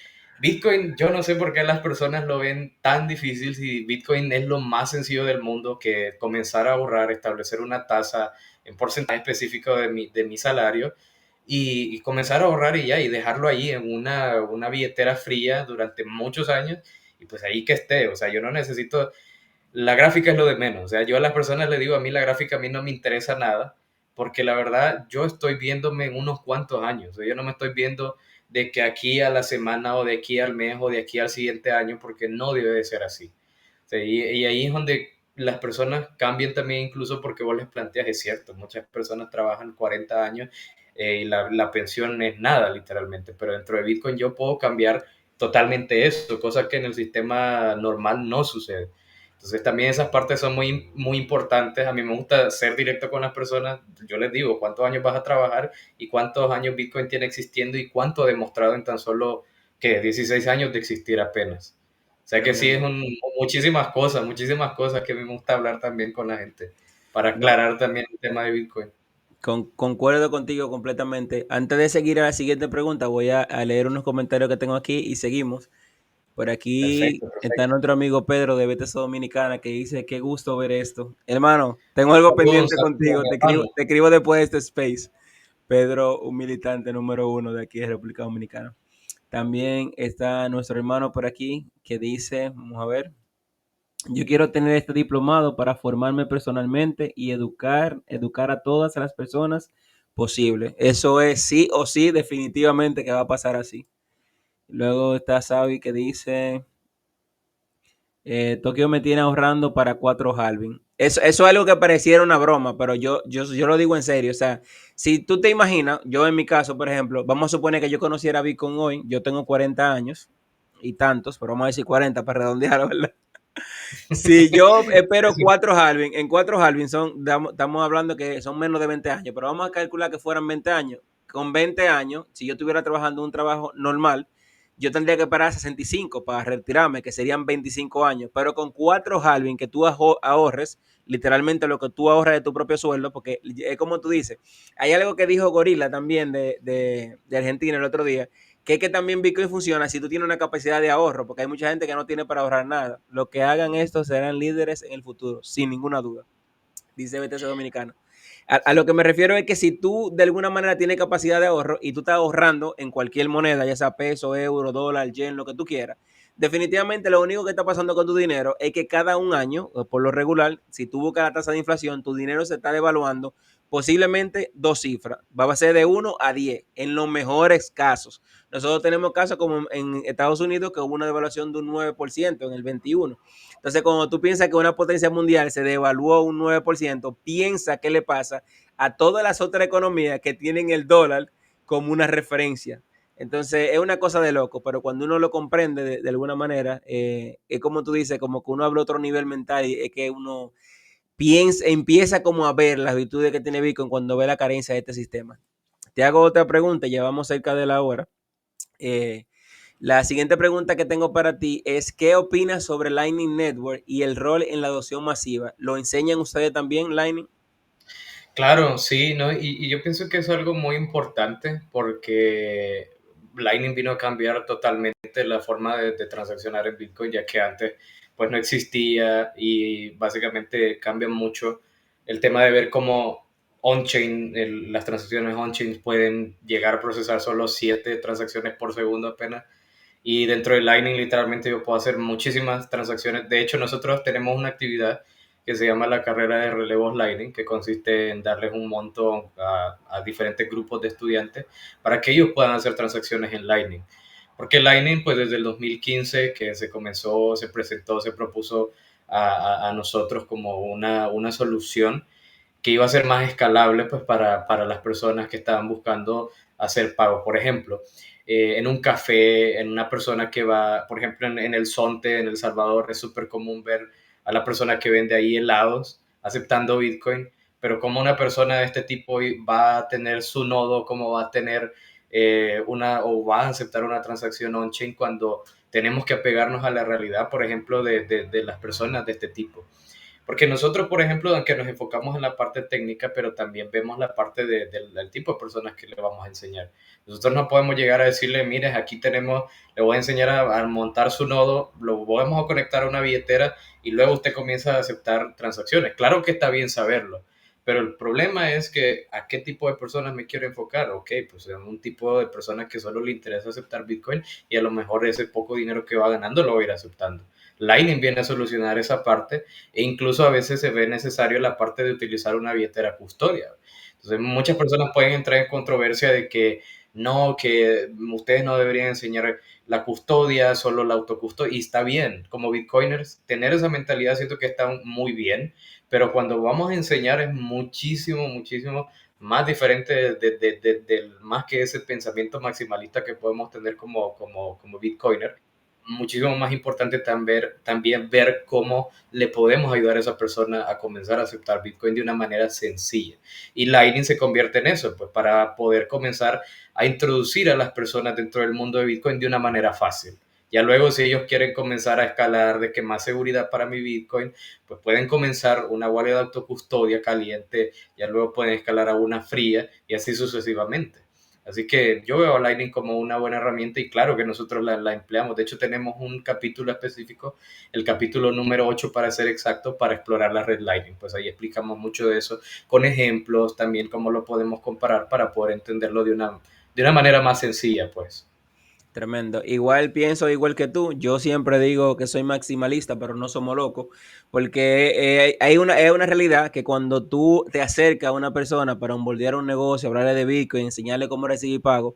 yo no sé por qué las personas lo ven tan difícil si Bitcoin es lo más sencillo del mundo que comenzar a ahorrar, establecer una tasa en porcentaje específico de mi salario y comenzar a ahorrar y ya, y dejarlo ahí en una billetera fría durante muchos años y pues ahí que esté. O sea, yo no necesito la gráfica es lo de menos. O sea, yo a las personas les digo, a mí la gráfica a mí no me interesa nada, porque la verdad yo estoy viéndome en unos cuantos años. O sea, yo no me estoy viendo de que aquí a la semana o de aquí al mes o de aquí al siguiente año, porque no debe de ser así. O sea, y ahí es donde las personas cambian también, incluso porque vos les planteas, es cierto, muchas personas trabajan 40 años y la pensión es nada, literalmente, pero dentro de Bitcoin yo puedo cambiar totalmente eso, cosa que en el sistema normal no sucede. Entonces también esas partes son muy, muy importantes. A mí me gusta ser directo con las personas. Yo les digo cuántos años vas a trabajar y cuántos años Bitcoin tiene existiendo y cuánto ha demostrado en tan solo, ¿qué? 16 años de existir apenas. O sea que sí, es tremendo. muchísimas cosas que a mí me gusta hablar también con la gente para No, aclarar también el tema de Bitcoin. concuerdo contigo completamente. Antes de seguir a la siguiente pregunta, voy a leer unos comentarios que tengo aquí y seguimos. Por aquí Perfecto, está perfecto. nuestro amigo Pedro de BTS Dominicana que dice, qué gusto ver esto. Hermano, tengo algo Saludos, pendiente saludos, contigo, mi hermano. te escribo después de este space. Pedro, un militante número uno de aquí de República Dominicana. También está nuestro hermano por aquí que dice, vamos a ver, yo quiero tener este diplomado para formarme personalmente y educar a todas las personas posible. Eso es sí o sí, definitivamente que va a pasar así. Luego está Sabi que dice, Tokio me tiene ahorrando para 4 halving. Eso es algo que pareciera una broma, pero yo lo digo en serio. O sea, si tú te imaginas, yo en mi caso, por ejemplo, vamos a suponer que yo conociera a Bitcoin hoy, yo tengo 40 años y tantos, pero vamos a decir 40 para redondear, ¿verdad? Si yo espero Eso, 4 halving, en 4 halving estamos hablando que son menos de 20 años, pero vamos a calcular que fueran 20 años. Con 20 años, si yo estuviera trabajando un trabajo normal, yo tendría que esperar 65 para retirarme, que serían 25 años. Pero con 4 halving que tú ahorres, literalmente lo que tú ahorras de tu propio sueldo, porque es como tú dices, hay algo que dijo Gorila también de Argentina el otro día, que es que también Bitcoin funciona si tú tienes una capacidad de ahorro, porque hay mucha gente que no tiene para ahorrar nada. Lo que hagan esto serán líderes en el futuro, sin ninguna duda, dice BTC Dominicano. A lo que me refiero es que si tú de alguna manera tienes capacidad de ahorro y tú estás ahorrando en cualquier moneda, ya sea peso, euro, dólar, yen, lo que tú quieras, definitivamente lo único que está pasando con tu dinero es que cada un año, por lo regular, si tú buscas la tasa de inflación, tu dinero se está devaluando posiblemente 2 cifras. Va a ser de 1 a 10 en los mejores casos. Nosotros tenemos casos como en Estados Unidos que hubo una devaluación de un 9% en el 21. Entonces, cuando tú piensas que una potencia mundial se devaluó un 9%, piensa qué le pasa a todas las otras economías que tienen el dólar como una referencia. Entonces, es una cosa de loco, pero cuando uno lo comprende de alguna manera, es como tú dices, como que uno habla otro nivel mental y es que uno empieza como a ver las virtudes que tiene Bitcoin cuando ve la carencia de este sistema. Te hago otra pregunta, llevamos cerca de la hora. Eh, la siguiente pregunta que tengo para ti es, ¿qué opinas sobre Lightning Network y el rol en la adopción masiva? ¿Lo enseñan ustedes también, Lightning? Claro, sí, ¿no? Y yo pienso que es algo muy importante porque Lightning vino a cambiar totalmente la forma de transaccionar en Bitcoin, ya que antes pues no existía y básicamente cambia mucho el tema de ver cómo on-chain, las transacciones on-chain pueden llegar a procesar solo 7 transacciones por segundo apenas. Y dentro de Lightning literalmente yo puedo hacer muchísimas transacciones. De hecho, nosotros tenemos una actividad que se llama la carrera de relevos Lightning, que consiste en darles un monto a diferentes grupos de estudiantes para que ellos puedan hacer transacciones en Lightning. Porque Lightning, pues desde el 2015 que se comenzó, se presentó, se propuso a nosotros como una solución que iba a ser más escalable pues para las personas que estaban buscando hacer pagos. Por ejemplo, en un café, en una persona que va, por ejemplo, en el Zonte, en El Salvador, es súper común ver a la persona que vende ahí helados aceptando Bitcoin, pero como una persona de este tipo va a tener su nodo, cómo va a tener o va a aceptar una transacción on-chain cuando tenemos que apegarnos a la realidad, por ejemplo, de las personas de este tipo. Porque nosotros, por ejemplo, aunque nos enfocamos en la parte técnica, pero también vemos la parte del tipo de personas que le vamos a enseñar. Nosotros no podemos llegar a decirle, mire, aquí tenemos, le voy a enseñar a montar su nodo, lo vamos a conectar a una billetera y luego usted comienza a aceptar transacciones. Claro que está bien saberlo, pero el problema es que a qué tipo de personas me quiero enfocar. Ok, pues es un tipo de personas que solo le interesa aceptar Bitcoin y a lo mejor ese poco dinero que va ganando lo va a ir aceptando. Lightning viene a solucionar esa parte e incluso a veces se ve necesario la parte de utilizar una billetera custodia. Entonces, muchas personas pueden entrar en controversia de que no, que ustedes no deberían enseñar la custodia, solo la autocustodia, y está bien, como bitcoiners, tener esa mentalidad siento que está muy bien, pero cuando vamos a enseñar es muchísimo, muchísimo más diferente más que ese pensamiento maximalista que podemos tener como bitcoiner, muchísimo más importante también ver cómo le podemos ayudar a esa persona a comenzar a aceptar Bitcoin de una manera sencilla. Y Lightning se convierte en eso, pues para poder comenzar a introducir a las personas dentro del mundo de Bitcoin de una manera fácil. Ya luego, si ellos quieren comenzar a escalar de que más seguridad para mi Bitcoin, pues pueden comenzar una wallet de autocustodia caliente, ya luego pueden escalar a una fría y así sucesivamente. Así que yo veo a Lightning como una buena herramienta y claro que nosotros la empleamos. De hecho, tenemos un capítulo específico, el capítulo número 8 para ser exacto, para explorar la red Lightning. Pues ahí explicamos mucho de eso, con ejemplos también, cómo lo podemos comparar para poder entenderlo de una manera más sencilla, pues. Tremendo. Igual pienso igual que tú. Yo siempre digo que soy maximalista, pero no somos locos, porque es una realidad que cuando tú te acercas a una persona para onboardear un negocio, hablarle de Bitcoin, enseñarle cómo recibir pago,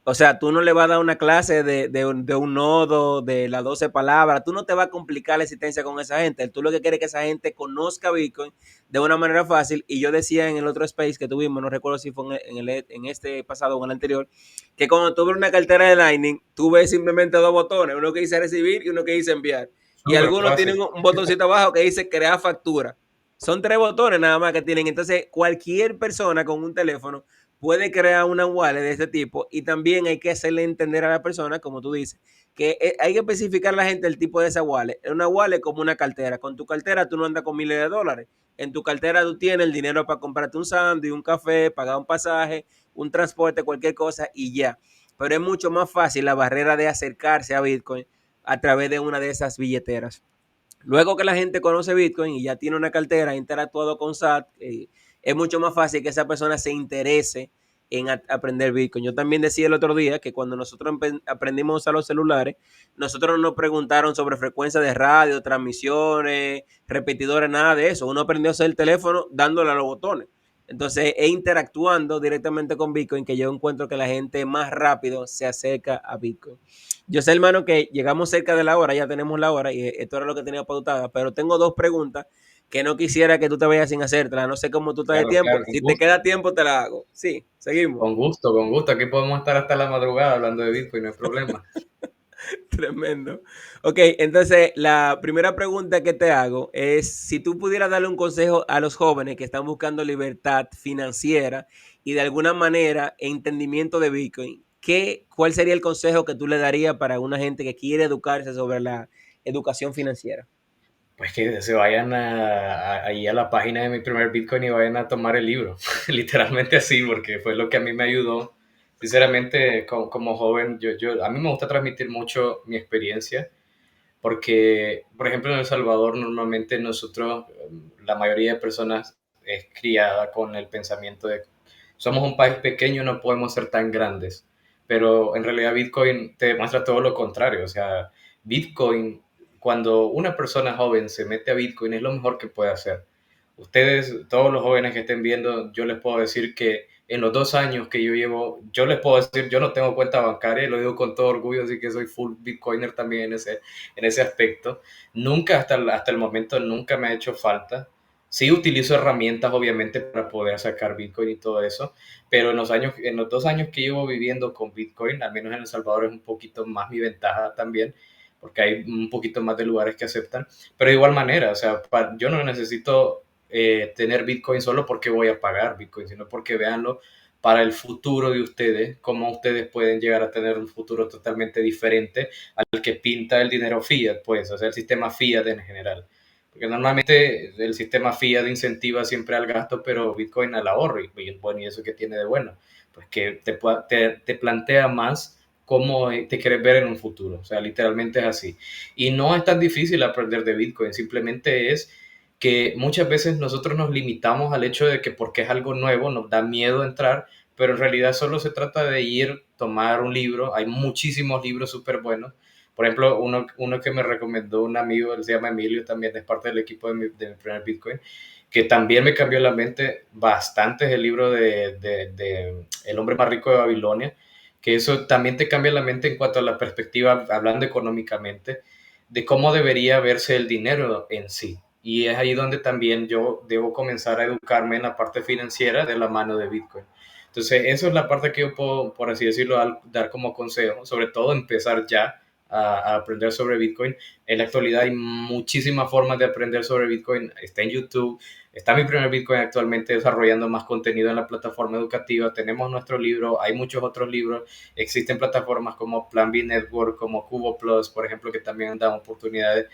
o sea, tú no le vas a dar una clase de un nodo, de las 12 palabras, tú no te vas a complicar la existencia con esa gente. Tú lo que quieres es que esa gente conozca Bitcoin de una manera fácil. Y yo decía en el otro space que tuvimos, no recuerdo si fue en este pasado o en el anterior, que cuando tú ves una cartera de Lightning, tú ves simplemente dos botones, uno que dice recibir y uno que dice enviar. Y Súper algunos fácil. tienen un botoncito abajo que dice crear factura. Son tres botones nada más que tienen. Entonces, cualquier persona con un teléfono puede crear una wallet de este tipo y también hay que hacerle entender a la persona, como tú dices, que hay que especificar a la gente el tipo de esa wallet. Una wallet como una cartera. Con tu cartera tú no andas con miles de dólares. En tu cartera tú tienes el dinero para comprarte un sándwich, un café, pagar un pasaje, un transporte, cualquier cosa y ya. Pero es mucho más fácil la barrera de acercarse a Bitcoin a través de una de esas billeteras. Luego que la gente conoce Bitcoin y ya tiene una cartera, ha interactuado con SAT, es mucho más fácil que esa persona se interese en aprender Bitcoin. Yo también decía el otro día que cuando nosotros aprendimos a usar los celulares, nosotros no nos preguntaron sobre frecuencia de radio, transmisiones, repetidores, nada de eso. Uno aprendió a hacer el teléfono dándole a los botones. Entonces, es interactuando directamente con Bitcoin que yo encuentro que la gente más rápido se acerca a Bitcoin. Yo sé, hermano, que llegamos cerca de la hora, ya tenemos la hora y esto era lo que tenía pautada, pero tengo dos preguntas que no quisiera que tú te vayas sin hacértelas. No sé cómo tú estás de Claro, tiempo. claro, con Si te gusto. queda tiempo, te la hago. Sí, seguimos. Con gusto, con gusto. Aquí podemos estar hasta la madrugada hablando de Bitcoin, no hay problema. Tremendo. Ok, entonces la primera pregunta que te hago es si tú pudieras darle un consejo a los jóvenes que están buscando libertad financiera y de alguna manera entendimiento de Bitcoin, ¿cuál sería el consejo que tú le darías para una gente que quiere educarse sobre la educación financiera? Pues que se vayan ahí a la página de mi primer Bitcoin y vayan a tomar el libro, literalmente así, porque fue lo que a mí me ayudó. Sinceramente, como joven, a mí me gusta transmitir mucho mi experiencia, porque, por ejemplo, en El Salvador normalmente nosotros, la mayoría de personas es criada con el pensamiento de somos un país pequeño, no podemos ser tan grandes, pero en realidad Bitcoin te demuestra todo lo contrario, o sea, Bitcoin, cuando una persona joven se mete a Bitcoin es lo mejor que puede hacer. Ustedes, todos los jóvenes que estén viendo, yo les puedo decir que en los 2 años que yo llevo, yo les puedo decir, yo no tengo cuenta bancaria, y lo digo con todo orgullo, así que soy full Bitcoiner también en ese aspecto. Nunca, hasta el momento, nunca me ha hecho falta. Sí utilizo herramientas, obviamente, para poder sacar Bitcoin y todo eso, pero en los 2 años que llevo viviendo con Bitcoin, al menos en El Salvador es un poquito más mi ventaja también, porque hay un poquito más de lugares que aceptan, pero de igual manera, o sea, yo no necesito tener Bitcoin solo porque voy a pagar Bitcoin, sino porque véanlo para el futuro de ustedes, cómo ustedes pueden llegar a tener un futuro totalmente diferente al que pinta el dinero fiat, pues, o sea, el sistema fiat en general. Porque normalmente el sistema fiat incentiva siempre al gasto, pero Bitcoin al ahorro. Bueno, ¿y eso qué tiene de bueno? Pues que te plantea más cómo te quieres ver en un futuro. O sea, literalmente es así. Y no es tan difícil aprender de Bitcoin, simplemente es que muchas veces nosotros nos limitamos al hecho de que porque es algo nuevo nos da miedo entrar, pero en realidad solo se trata de ir, tomar un libro. Hay muchísimos libros súper buenos. Por ejemplo, uno que me recomendó un amigo, él se llama Emilio, también es parte del equipo de mi primer Bitcoin, que también me cambió la mente bastante, es el libro de El hombre más rico de Babilonia, que eso también te cambia la mente en cuanto a la perspectiva, hablando económicamente, de cómo debería verse el dinero en sí. Y es ahí donde también yo debo comenzar a educarme en la parte financiera de la mano de Bitcoin. Entonces, eso es la parte que yo puedo, por así decirlo, dar como consejo, sobre todo empezar ya a aprender sobre Bitcoin. En la actualidad hay muchísimas formas de aprender sobre Bitcoin. Está en YouTube, está mi primer Bitcoin actualmente desarrollando más contenido en la plataforma educativa. Tenemos nuestro libro, hay muchos otros libros. Existen plataformas como Plan B Network, como Cubo Plus, por ejemplo, que también dan oportunidades,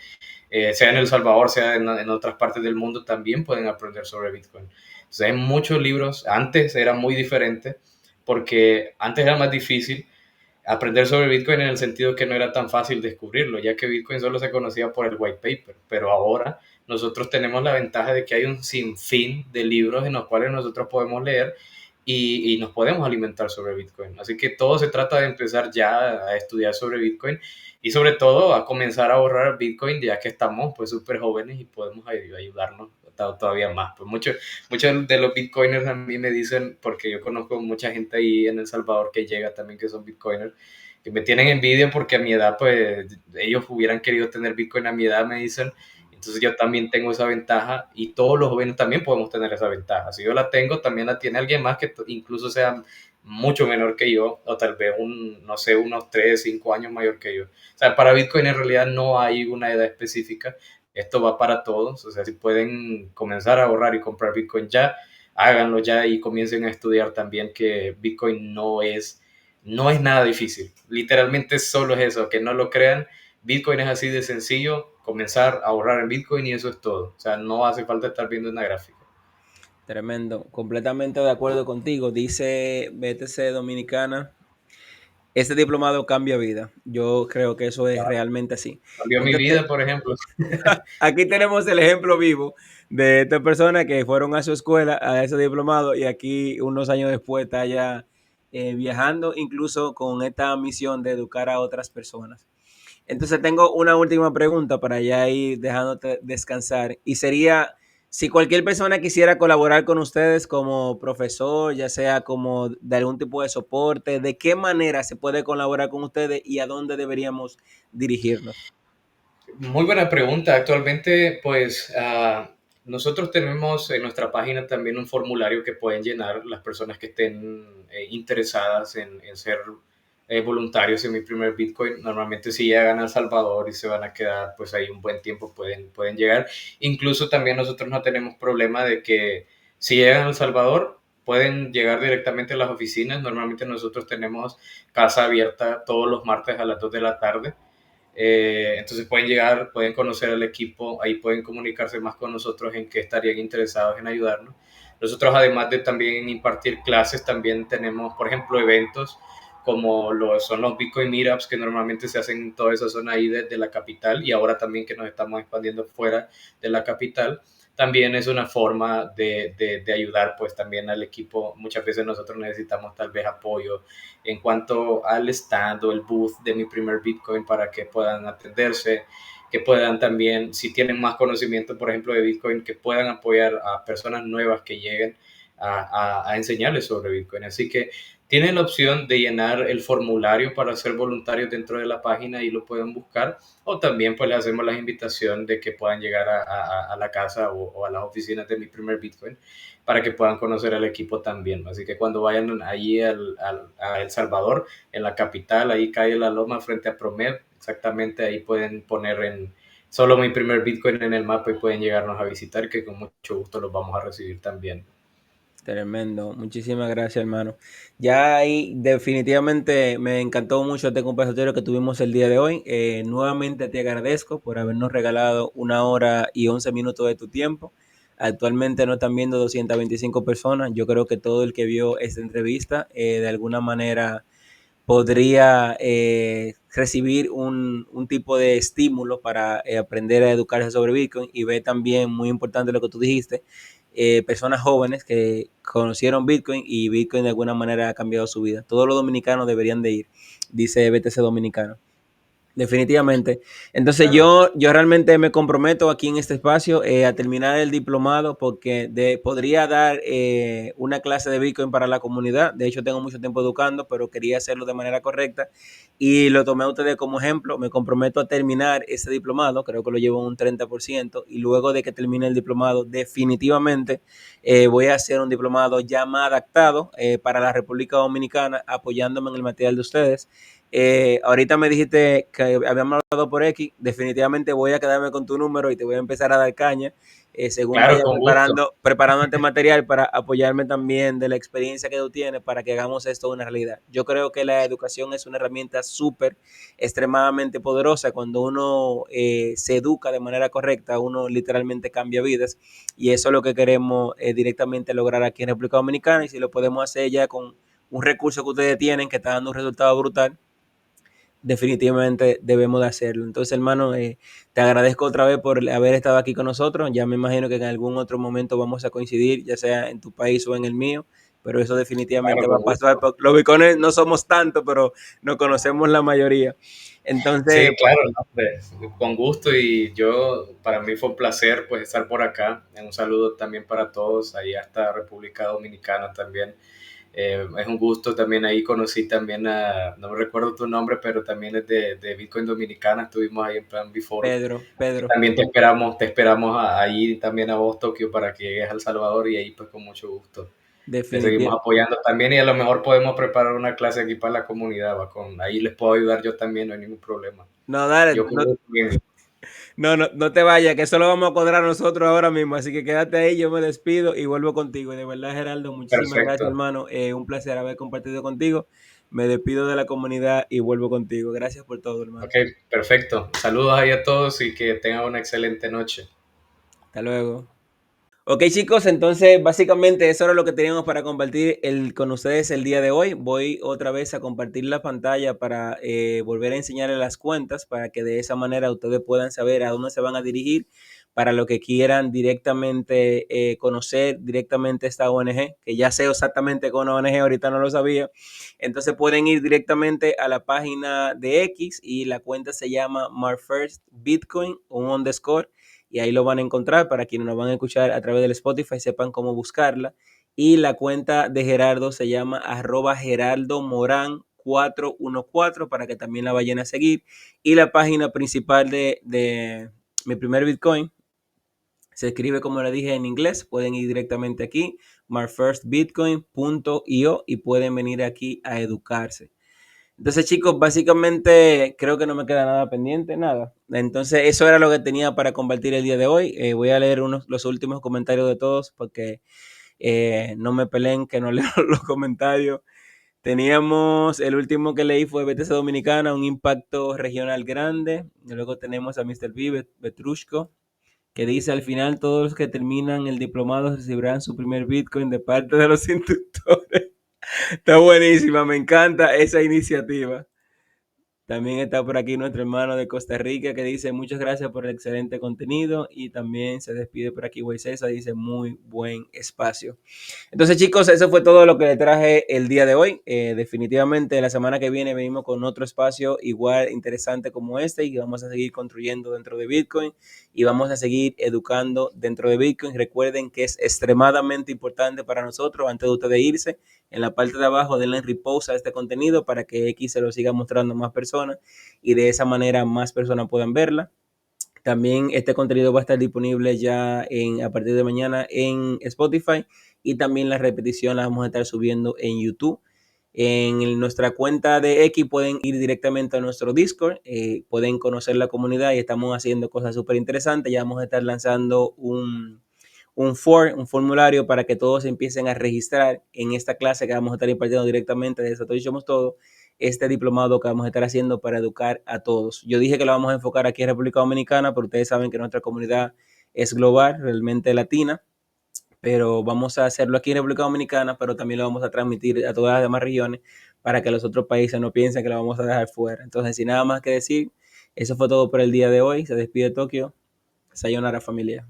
sea en El Salvador, sea en otras partes del mundo, también pueden aprender sobre Bitcoin. Entonces, hay muchos libros. Antes era muy diferente porque antes era más difícil aprender sobre Bitcoin en el sentido que no era tan fácil descubrirlo, ya que Bitcoin solo se conocía por el white paper, pero ahora nosotros tenemos la ventaja de que hay un sinfín de libros en los cuales nosotros podemos leer y nos podemos alimentar sobre Bitcoin. Así que todo se trata de empezar ya a estudiar sobre Bitcoin y sobre todo a comenzar a ahorrar Bitcoin ya que estamos pues súper jóvenes y podemos ayudarnos todavía más. Pues muchos de los bitcoiners a mí me dicen, porque yo conozco mucha gente ahí en El Salvador que llega también que son bitcoiners, que me tienen envidia porque a mi edad, pues ellos hubieran querido tener bitcoin a mi edad, me dicen. Entonces yo también tengo esa ventaja y todos los jóvenes también podemos tener esa ventaja. Si yo la tengo, también la tiene alguien más que incluso sea mucho menor que yo, o tal vez no sé, unos 3 5 años mayor que yo. O sea, para Bitcoin en realidad no hay una edad específica, esto va para todos, o sea, si pueden comenzar a ahorrar y comprar Bitcoin ya, háganlo ya y comiencen a estudiar también que Bitcoin no es nada difícil, literalmente solo es eso, que no lo crean, Bitcoin es así de sencillo, comenzar a ahorrar en Bitcoin y eso es todo, o sea, no hace falta estar viendo una gráfica. Tremendo, completamente de acuerdo contigo. Dice BTC Dominicana, este diplomado cambia vida. Yo creo que eso es realmente así. Cambió mi Entonces, vida, por ejemplo. aquí tenemos el ejemplo vivo de estas personas que fueron a su escuela, a ese diplomado, y aquí unos años después está ya viajando, incluso con esta misión de educar a otras personas. Entonces tengo una última pregunta para ya ir dejándote descansar, y sería, si cualquier persona quisiera colaborar con ustedes como profesor, ya sea como de algún tipo de soporte, ¿de qué manera se puede colaborar con ustedes y a dónde deberíamos dirigirnos? Muy buena pregunta. Actualmente, pues nosotros tenemos en nuestra página también un formulario que pueden llenar las personas que estén interesadas en ser voluntarios en mi primer Bitcoin. Normalmente si llegan a El Salvador y se van a quedar pues ahí un buen tiempo, pueden llegar. Incluso también nosotros no tenemos problema de que si llegan a El Salvador, pueden llegar directamente a las oficinas. Normalmente nosotros tenemos casa abierta todos los martes a las 2 de la tarde. Entonces pueden llegar, pueden conocer al equipo, ahí pueden comunicarse más con nosotros en qué estarían interesados en ayudarnos. Nosotros, además de también impartir clases, también tenemos, por ejemplo, eventos como son los Bitcoin Meetups, que normalmente se hacen en toda esa zona ahí desde la capital, y ahora también que nos estamos expandiendo fuera de la capital, también es una forma de ayudar pues también al equipo. Muchas veces nosotros necesitamos tal vez apoyo en cuanto al stand o el booth de mi primer Bitcoin para que puedan atenderse, que puedan también, si tienen más conocimiento, por ejemplo, de Bitcoin, que puedan apoyar a personas nuevas que lleguen a enseñarles sobre Bitcoin. Así que tienen la opción de llenar el formulario para ser voluntarios dentro de la página y lo pueden buscar, o también pues les hacemos la invitación de que puedan llegar a la casa o a las oficinas de mi primer Bitcoin para que puedan conocer al equipo también. Así que cuando vayan allí a El Salvador, en la capital, ahí cae La Loma frente a Promed, exactamente ahí pueden poner en solo mi primer Bitcoin en el mapa y pueden llegarnos a visitar, que con mucho gusto los vamos a recibir también. Tremendo, muchísimas gracias, hermano. Ya ahí definitivamente me encantó mucho este conversatorio que tuvimos el día de hoy. Nuevamente te agradezco por habernos regalado 1 hora y 11 minutos de tu tiempo. Actualmente nos están viendo 225 personas. Yo creo que todo el que vio esta entrevista de alguna manera podría recibir un tipo de estímulo para aprender a educarse sobre Bitcoin y ver también, muy importante lo que tú dijiste, personas jóvenes que conocieron Bitcoin y Bitcoin de alguna manera ha cambiado su vida. Todos los dominicanos deberían de ir, dice BTC Dominicano. Definitivamente. Entonces Claro. yo realmente me comprometo aquí en este espacio a terminar el diplomado porque podría dar una clase de Bitcoin para la comunidad. De hecho, tengo mucho tiempo educando, pero quería hacerlo de manera correcta y lo tomé a ustedes como ejemplo. Me comprometo a terminar ese diplomado, creo que lo llevo un 30% y luego de que termine el diplomado, definitivamente voy a hacer un diplomado ya más adaptado para la República Dominicana, apoyándome en el material de ustedes. Ahorita me dijiste que habíamos hablado por X, definitivamente voy a quedarme con tu número y te voy a empezar a dar caña, según Claro, vaya con gusto. preparando este material para apoyarme también de la experiencia que tú tienes para que hagamos esto una realidad. Yo creo que la educación es una herramienta súper, extremadamente poderosa. Cuando uno se educa de manera correcta, uno literalmente cambia vidas y eso es lo que queremos directamente lograr aquí en República Dominicana y si lo podemos hacer ya con un recurso que ustedes tienen que está dando un resultado brutal, definitivamente debemos de hacerlo. Entonces, hermano, te agradezco otra vez por haber estado aquí con nosotros. Ya me imagino que en algún otro momento vamos a coincidir, ya sea en tu país o en el mío, pero eso definitivamente Claro, va con a pasar. gusto. Los bicones no somos tantos, pero nos conocemos la mayoría. Entonces, Sí, claro, no, hombre, con gusto, y yo, para mí fue un placer pues estar por acá. Un saludo también para todos, ahí hasta República Dominicana también. Es un gusto también, ahí conocí también no me recuerdo tu nombre, pero también es de Bitcoin Dominicana, estuvimos ahí en Plan Before. Pedro, También te esperamos ahí también a vos, Tokio, para que llegues a El Salvador, y ahí pues con mucho gusto. Les seguimos definitivamente. apoyando también, y a lo mejor podemos preparar una clase aquí para la comunidad, ahí les puedo ayudar yo también, no hay ningún problema. No, dale, Yo con no, gusto, bien. no te vayas, que eso lo vamos a cuadrar nosotros ahora mismo. Así que quédate ahí, yo me despido y vuelvo contigo. Y de verdad, Geraldo, muchísimas gracias, Perfecto. hermano. Un placer haber compartido contigo. Me despido de la comunidad y vuelvo contigo. Gracias por todo, hermano. Ok, perfecto. Saludos ahí a todos y que tengan una excelente noche. Hasta luego. Ok, chicos, entonces básicamente eso era lo que teníamos para compartir con ustedes el día de hoy. Voy otra vez a compartir la pantalla para volver a enseñarles las cuentas para que de esa manera ustedes puedan saber a dónde se van a dirigir para lo que quieran directamente conocer directamente esta ONG, que ya sé exactamente con ONG, ahorita no lo sabía. Entonces pueden ir directamente a la página de X y la cuenta se llama MyFirstBitcoin, un underscore, y ahí lo van a encontrar para quienes nos van a escuchar a través del Spotify, sepan cómo buscarla. Y la cuenta de Gerardo se llama @GeraldoMorán414 para que también la vayan a seguir. Y la página principal de mi primer Bitcoin se escribe como le dije en inglés. Pueden ir directamente aquí, myfirstbitcoin.io, y pueden venir aquí a educarse. Entonces, chicos, básicamente creo que no me queda nada pendiente, nada. Entonces, eso era lo que tenía para compartir el día de hoy. Voy a leer los últimos comentarios de todos porque No me peleen que no leo los comentarios. Teníamos, el último que leí fue BTC Dominicana, un impacto regional grande. Y luego tenemos a Mr. B, Petrushko, que dice al final todos los que terminan el diplomado recibirán su primer Bitcoin de parte de los instructores. Está buenísima, me encanta esa iniciativa. También está por aquí nuestro hermano de Costa Rica que dice muchas gracias por el excelente contenido y también se despide por aquí César, dice muy buen espacio. Entonces chicos, eso fue todo lo que le traje el día de hoy. Definitivamente la semana que viene venimos con otro espacio igual interesante como este y vamos a seguir construyendo dentro de Bitcoin y vamos a seguir educando dentro de Bitcoin. Recuerden que es extremadamente importante para nosotros, antes de ustedes irse, en la parte de abajo denle en repost a este contenido para que X se lo siga mostrando a más personas y de esa manera más personas puedan verla. También este contenido va a estar disponible ya a partir de mañana en Spotify y también la repetición la vamos a estar subiendo en YouTube. En nuestra cuenta de X pueden ir directamente a nuestro Discord, pueden conocer la comunidad y estamos haciendo cosas súper interesantes. Ya vamos a estar lanzando un formulario para que todos empiecen a registrar en esta clase que vamos a estar impartiendo directamente de Satoshi Somos Todo, este diplomado que vamos a estar haciendo para educar a todos. Yo dije que lo vamos a enfocar aquí en República Dominicana, pero ustedes saben que nuestra comunidad es global, realmente latina, pero vamos a hacerlo aquí en República Dominicana, pero también lo vamos a transmitir a todas las demás regiones para que los otros países no piensen que lo vamos a dejar fuera. Entonces, sin nada más que decir, eso fue todo por el día de hoy. Se despide Tokio. Sayonara, familia.